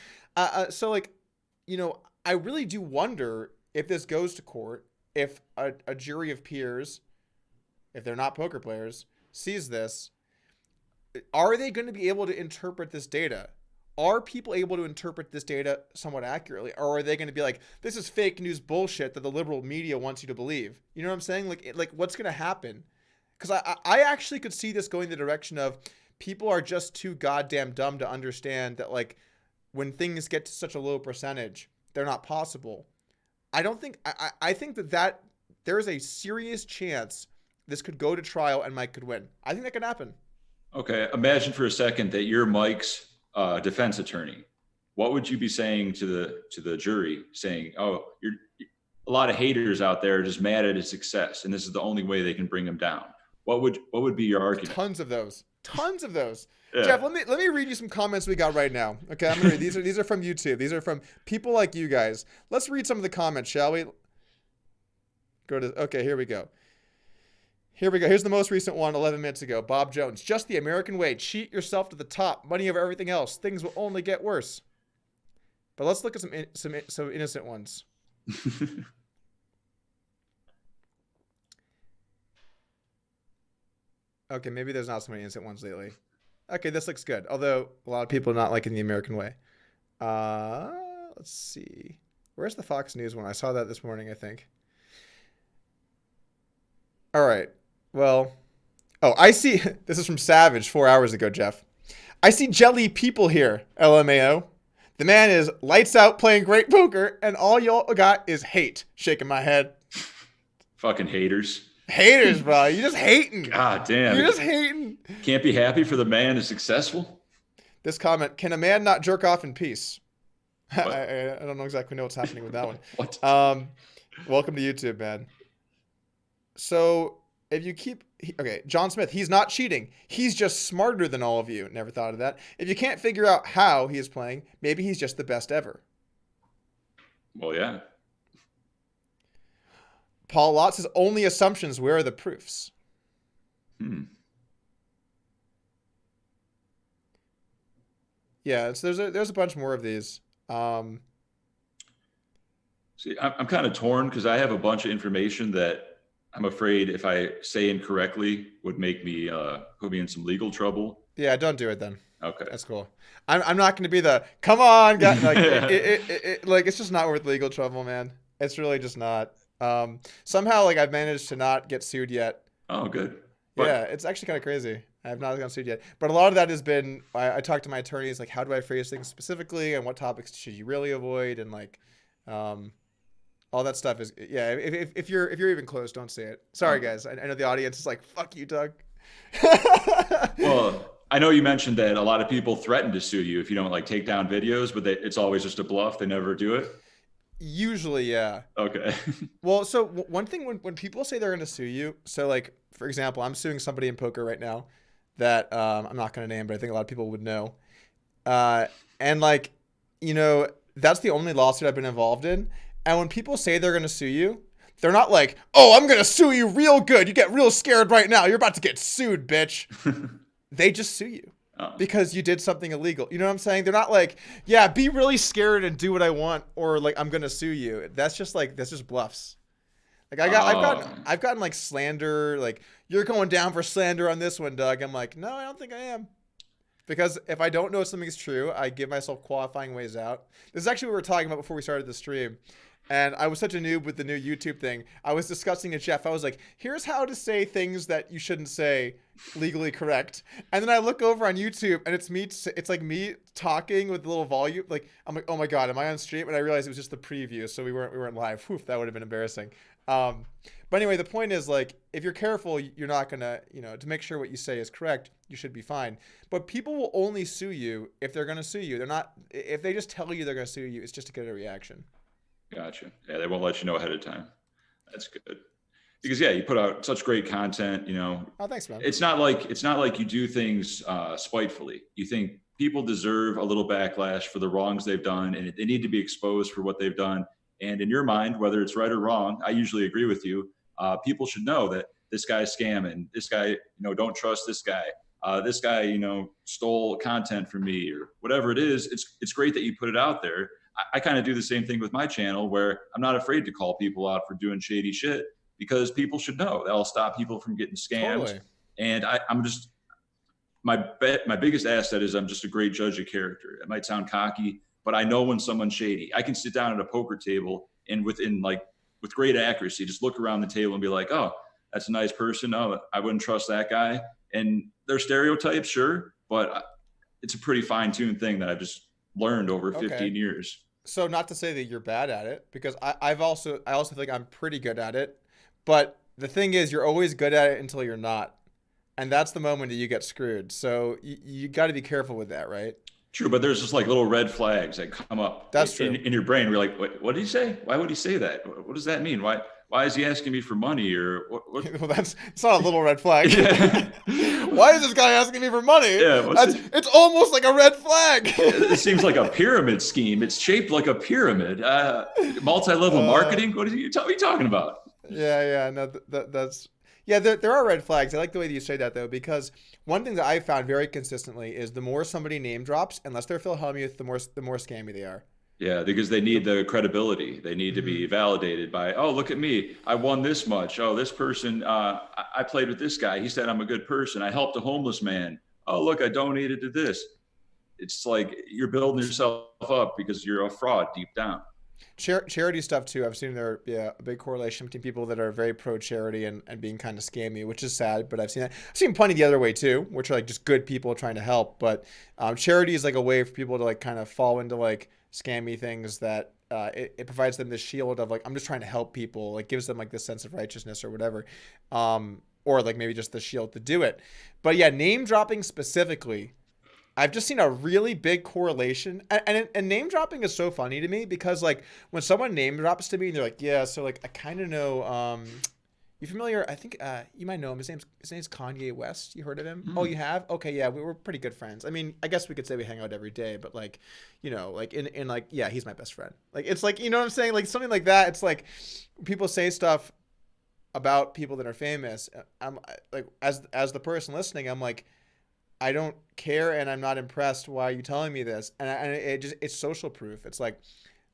So like, you know, I really do wonder if this goes to court, if a jury of peers, if they're not poker players, sees this, are they going to be able to interpret this data? Are people able to interpret this data somewhat accurately? Or are they going to be like, this is fake news bullshit that the liberal media wants you to believe? You know what I'm saying? Like what's going to happen? Because I actually could see this going the direction of people are just too goddamn dumb to understand that like when things get to such a low percentage, they're not possible. I don't think I think that there is a serious chance this could go to trial and Mike could win. I think that could happen. Okay, imagine for a second that you're Mike's defense attorney. What would you be saying to the jury? Saying, "Oh, you're a lot of haters out there just mad at his success, and this is the only way they can bring him down." What would be your argument? Tons of those. Tons of those. Yeah. Jeff, let me read you some comments we got right now. Okay, I'm gonna read these are from YouTube. These are from people like you guys. Let's read some of the comments, shall we? Okay, here we go. Here we go. Here's the most recent one 11 minutes ago. Bob Jones. Just the American way. Cheat yourself to the top. Money over everything else. Things will only get worse. But let's look at some innocent ones. Okay, maybe there's not so many innocent ones lately. Okay, this looks good. Although a lot of people are not liking the American way. Let's see. Where's the Fox News one? I saw that this morning, I think. All right. Well, I see. This is from Savage 4 hours ago, Jeff. I see jelly people here, LMAO. The man is lights out playing great poker, and all y'all got is hate. Shaking my head. Fucking haters. Haters, bro. You're just hating. God damn. You're just hating. Can't be happy for the man is successful. This comment, can a man not jerk off in peace? I don't know exactly what's happening with that one. What? Welcome to YouTube, man. So if you John Smith, he's not cheating. He's just smarter than all of you. Never thought of that. If you can't figure out how he is playing, maybe he's just the best ever. Well, yeah. Paul Lott says, only assumptions. Where are the proofs? Yeah, there's a bunch more of these. See, I'm kind of torn because I have a bunch of information that I'm afraid if I say incorrectly would make me put me in some legal trouble. Yeah, don't do it then. Okay, that's cool. I'm not going to be the come on guy. Like like it's just not worth legal trouble, man. It's really just not. Somehow like I've managed to not get sued yet. Oh, good. But, yeah, it's actually kind of crazy. I have not gotten sued yet, but a lot of that has been I talked to my attorneys like how do I phrase things specifically and what topics should you really avoid and like all that stuff is if you're even close, don't say it. Sorry guys, I know the audience is like fuck you, Doug. Well, I know you mentioned that a lot of people threaten to sue you if you don't like take down videos, but it's always just a bluff. They never do it. Usually, yeah. Okay. Well, so one thing when people say they're going to sue you, so like for example, I'm suing somebody in poker right now that I'm not going to name, but I think a lot of people would know. And like, you know, that's the only lawsuit I've been involved in. And when people say they're going to sue you, they're not like, "Oh, I'm going to sue you real good. You get real scared right now. You're about to get sued, bitch." They just sue you. Because you did something illegal. You know what I'm saying? They're not like, yeah, be really scared and do what I want, or like I'm gonna sue you. That's just bluffs. Like I've gotten like slander, like you're going down for slander on this one, Doug. I'm like, no, I don't think I am. Because if I don't know if something's true, I give myself qualifying ways out. This is actually what we were talking about before we started the stream. And I was such a noob with the new YouTube thing. I was discussing it, Jeff. I was like, here's how to say things that you shouldn't say legally correct. And then I look over on YouTube and it's like me talking with a little volume. Like, I'm like, oh my God, am I on stream? And I realized it was just the preview. So we weren't live. Whew, that would have been embarrassing. But anyway, the point is like, if you're careful, you're not going to, to make sure what you say is correct, you should be fine. But people will only sue you if they're going to sue you. They're not, if they just tell you they're going to sue you, it's just to get a reaction. Gotcha. Yeah, they won't let you know ahead of time. That's good. Because you put out such great content, Oh, thanks, man. It's not like you do things spitefully. You think people deserve a little backlash for the wrongs they've done, and they need to be exposed for what they've done. And in your mind, whether it's right or wrong, I usually agree with you. People should know that this guy's scamming. This guy, don't trust this guy. This guy, stole content from me or whatever it is. It's great that you put it out there. I kind of do the same thing with my channel where I'm not afraid to call people out for doing shady shit because people should know that'll stop people from getting scammed. Totally. And I'm just, my biggest asset is I'm just a great judge of character. It might sound cocky, but I know when someone's shady. I can sit down at a poker table and with great accuracy, just look around the table and be like, oh, that's a nice person. Oh, I wouldn't trust that guy. And they're stereotypes, sure, but it's a pretty fine-tuned thing that I've just learned over 15 years. So not to say that you're bad at it, because I also think I'm pretty good at it. But the thing is, you're always good at it until you're not, and that's the moment that you get screwed. So you got to be careful with that, right? True, but there's just like little red flags that come up That's in, true. in your brain. We're like, what did he say? Why would he say that? What does that mean? Why is he asking me for money or what? Well, that's it's not a little red flag. Yeah, Why is this guy asking me for money? yeah. That's it's almost like a red flag. It seems like a pyramid scheme. It's shaped like a pyramid. Multi-level uh, marketing. What are you talking about? yeah, no, that's yeah. There are red flags. I like the way that you say that though, because one thing that I found very consistently is the more somebody name drops, unless they're Phil Hellmuth, the more scammy they are. Yeah, because they need The, the credibility. They need to be mhm. validated by, oh, look at me. I won this much. Oh, this person, I played with this guy. He said I'm a good person. I helped a homeless man. Oh, look, I donated to this. It's like you're building yourself up because you're a fraud deep down. Charity stuff too. I've seen there, yeah, a big correlation between people that are very pro charity and being kind of scammy, which is sad. But I've seen that. I've seen plenty the other way too, which are like just good people trying to help. But charity is like a way for people to like kind of fall into like scammy things that it provides them this shield of like I'm just trying to help people, like gives them like this sense of righteousness or whatever, or like maybe just the shield to do it. But yeah, name dropping specifically I've just seen a really big correlation, and name dropping is so funny to me because like when someone name drops to me and they're like, yeah, so like I kind of know, you familiar? I think you might know him. His name's Kanye West. You heard of him? Oh, Hmm. you have? Okay, yeah, we were pretty good friends. I mean, I guess we could say we hang out every day, but like, like in like yeah, he's my best friend. Like it's like what I'm saying, like something like that. It's like people say stuff about people that are famous. I'm like as the person listening, I'm like I don't care and I'm not impressed. Why are you telling me this? And it's social proof. It's like,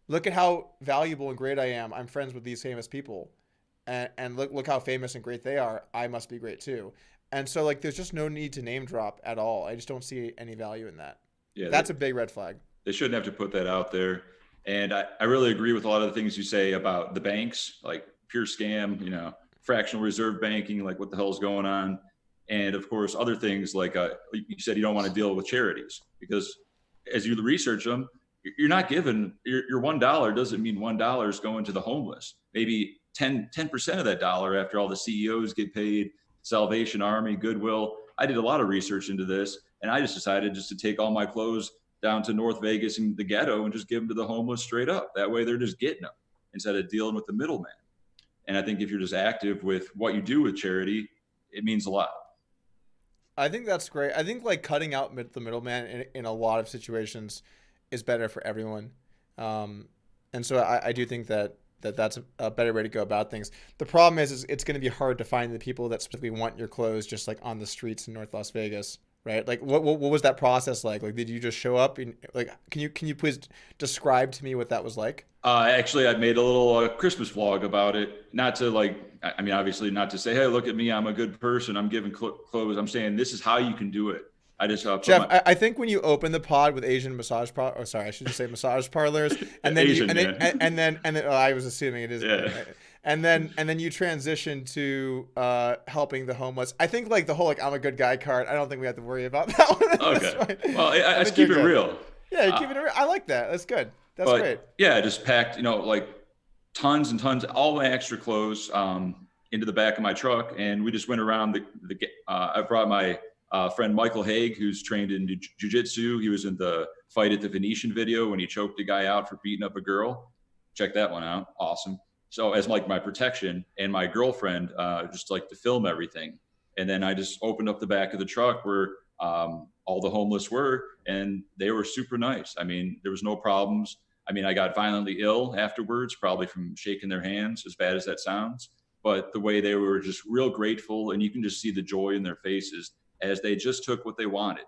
look at how valuable and great I am. I'm friends with these famous people. And look how famous and great they are. I must be great too. And so like there's just no need to name drop at all. I just don't see any value in that. Yeah, That's a big red flag. they shouldn't have to put that out there. And I really agree with a lot of the things you say about the banks, like pure scam, fractional reserve banking, like what the hell's going on. And of course, other things like you said, you don't want to deal with charities because as you research them, you're not given your $1 doesn't mean $1 is going to the homeless. Maybe 10% of that dollar after all the CEOs get paid, Salvation Army, Goodwill. I did a lot of research into this and I just decided just to take all my clothes down to North Vegas and the ghetto and just give them to the homeless straight up. That way they're just getting them instead of dealing with the middleman. And I think if you're just active with what you do with charity, it means a lot. I think that's great. I think like cutting out the middleman in a lot of situations is better for everyone. Um, and so I do think that's a better way to go about things. The problem is it's going to be hard to find the people that specifically want your clothes just like on the streets in North Las Vegas, right? Like what was that process like? Like did you just show up and like can you please describe to me what that was like? Actually, I made a little Christmas vlog about it. Not to I mean, obviously, not to say, "Hey, look at me, I'm a good person. I'm giving clothes." I'm saying this is how you can do it. I just put Jeff, my I think when you open the pod with Asian massage oh sorry, I should just say massage parlors, and then you Asian man. and then oh, I was assuming it is, Yeah. and then you transition to helping the homeless. I think like the whole like I'm a good guy card. I don't think we have to worry about that one. That's Okay. fine. Well, I let's think you're keep it good. real. Yeah, you're Uh, keeping it real. I like that. That's good. That's great. but yeah, I just packed, like tons and tons, all my extra clothes into the back of my truck, and we just went around I brought my friend Michael Haig, who's trained in jujitsu. He was in the Fight at the Venetian video when he choked a guy out for beating up a girl. Check that one out. Awesome. So as like my protection and my girlfriend just like to film everything, and then I just opened up the back of the truck where all the homeless were, and they were super nice. I mean, there was no problems. I mean, I got violently ill afterwards, probably from shaking their hands, as bad as that sounds. But the way they were just real grateful, and you can just see the joy in their faces as they just took what they wanted.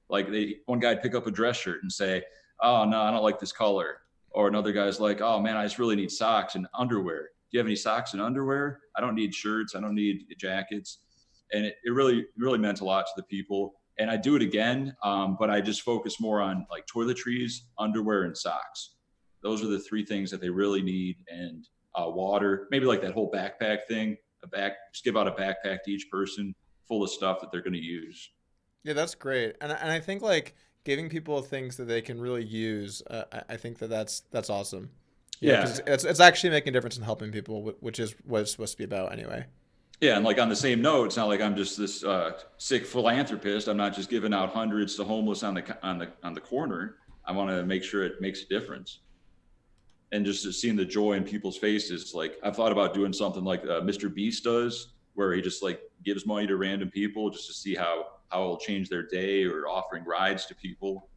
Like one guy'd pick up a dress shirt and say, "Oh no, I don't like this color," or another guy's like, "Oh man, I just really need socks and underwear. Do you have any socks and underwear? I don't need shirts. I don't need jackets." And it really meant a lot to the people. And I do it again, but I just focus more on like toiletries, underwear, and socks. Those are the three things that they really need, and water. Maybe like that whole backpack thing. Just give out a backpack to each person full of stuff that they're going to use. Yeah, that's great. And I think like giving people things that they can really use. I think that's awesome. Yeah. 'Cause it's actually making a difference in helping people, which is what it's supposed to be about anyway. Yeah, and like on the same note, it's not like I'm just this sick philanthropist. I'm not just giving out hundreds to homeless on the corner. I want to make sure it makes a difference, and just seeing the joy in people's faces. Like I've thought about doing something like Mr. Beast does, where he just like gives money to random people just to see how it'll change their day, or offering rides to people.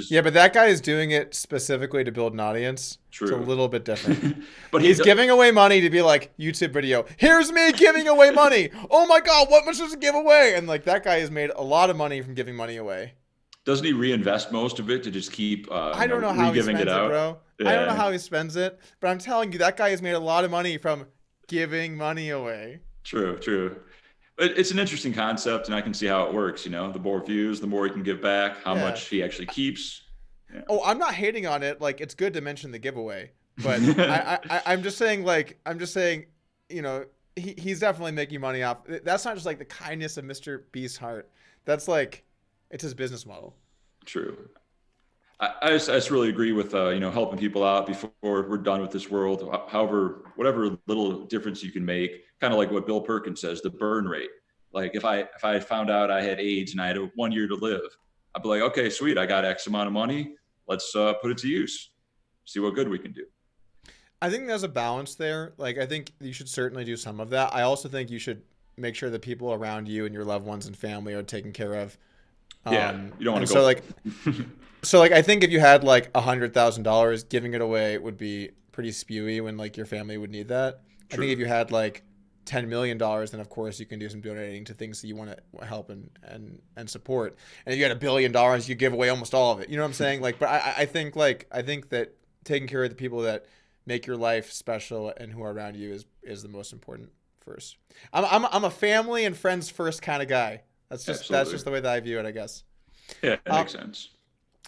Yeah, but that guy is doing it specifically to build an audience. True. It's a little bit different. But he's giving away money to be like, YouTube video, here's me giving away money. Oh my God, what much does it give away? And like that guy has made a lot of money from giving money away. Doesn't he reinvest most of it to just keep I don't know how he spends it, bro. Yeah. I don't know how he spends it, but I'm telling you, that guy has made a lot of money from giving money away. True. It's an interesting concept, and I can see how it works. The more views, the more he can give back, how much he actually keeps. Yeah. Oh, I'm not hating on it. Like, it's good to mention the giveaway, but I'm just saying, he's definitely making money off. That's not just like the kindness of Mr. Beast's heart. That's like, it's his business model. True. I just really agree with, helping people out before we're done with this world. However, whatever little difference you can make, kind of like what Bill Perkins says, the burn rate. Like if I found out I had AIDS and I had 1 year to live, I'd be like, okay, sweet. I got X amount of money. Let's put it to use. See what good we can do. I think there's a balance there. Like, I think you should certainly do some of that. I also think you should make sure the people around you and your loved ones and family are taken care of. You don't want to go. So I think if you had like $100,000, giving it away would be pretty spewy when like your family would need that. True. I think if you had like $10 million, then of course you can do some donating to things that you want to help and support. And if you had $1 billion, you give away almost all of it. You know what I'm saying? Like, but I think that taking care of the people that make your life special and who are around you is the most important first. I'm a family and friends first kind of guy. That's just the way that I view it, I guess. Yeah, it makes sense.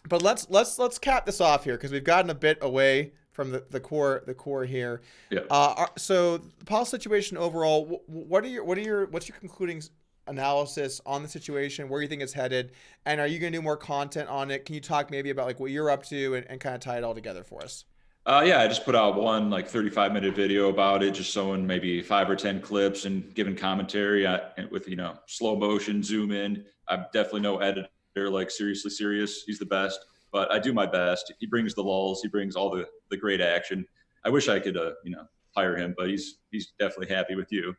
But let's cap this off here because we've gotten a bit away from the core here. Yeah. So the policy situation overall, what's your concluding analysis on the situation? Where you think it's headed, and are you going to do more content on it? Can you talk maybe about like what you're up to and kind of tie it all together for us? I just put out one like 35-minute video about it, just showing maybe 5 or 10 clips and giving commentary with slow motion, zoom in. I'm definitely no editor, like seriously serious. He's the best, but I do my best. He brings the lulls. He brings all the great action. I wish I could hire him, but he's definitely happy with you.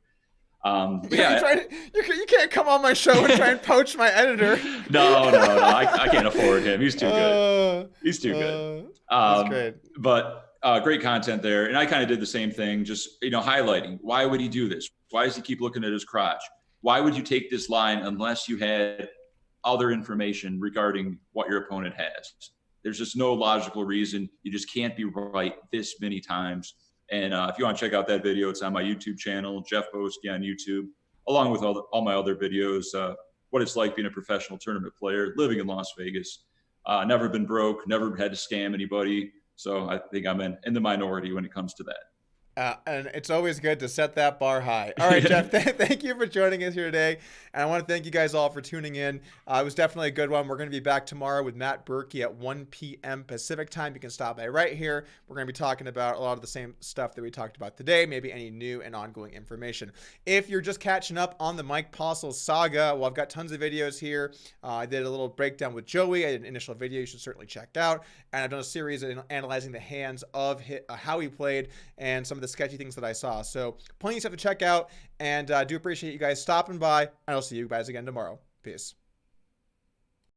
You can't come on my show and try and poach my editor. No, I can't afford him. He's too good. He's too good. That's great. But great content there. And I kind of did the same thing, just, highlighting why would he do this? Why does he keep looking at his crotch? Why would you take this line unless you had other information regarding what your opponent has? There's just no logical reason. You just can't be right this many times. And if you want to check out that video, it's on my YouTube channel, Jeff Boski on YouTube, along with all my other videos, what it's like being a professional tournament player, living in Las Vegas. Never been broke, never had to scam anybody. So I think I'm in the minority when it comes to that. And it's always good to set that bar high. All right, Jeff, thank you for joining us here today. And I want to thank you guys all for tuning in. It was definitely a good one. We're going to be back tomorrow with Matt Berkey at 1 p.m. Pacific time. You can stop by right here. We're going to be talking about a lot of the same stuff that we talked about today, maybe any new and ongoing information. If you're just catching up on the Mike Postle saga, well, I've got tons of videos here. I did a little breakdown with Joey. I did an initial video you should certainly check out. And I've done a series analyzing the hands of how he played and some of the sketchy things that I saw. So plenty of stuff to check out, and do appreciate you guys stopping by, and I'll see you guys again tomorrow. Peace.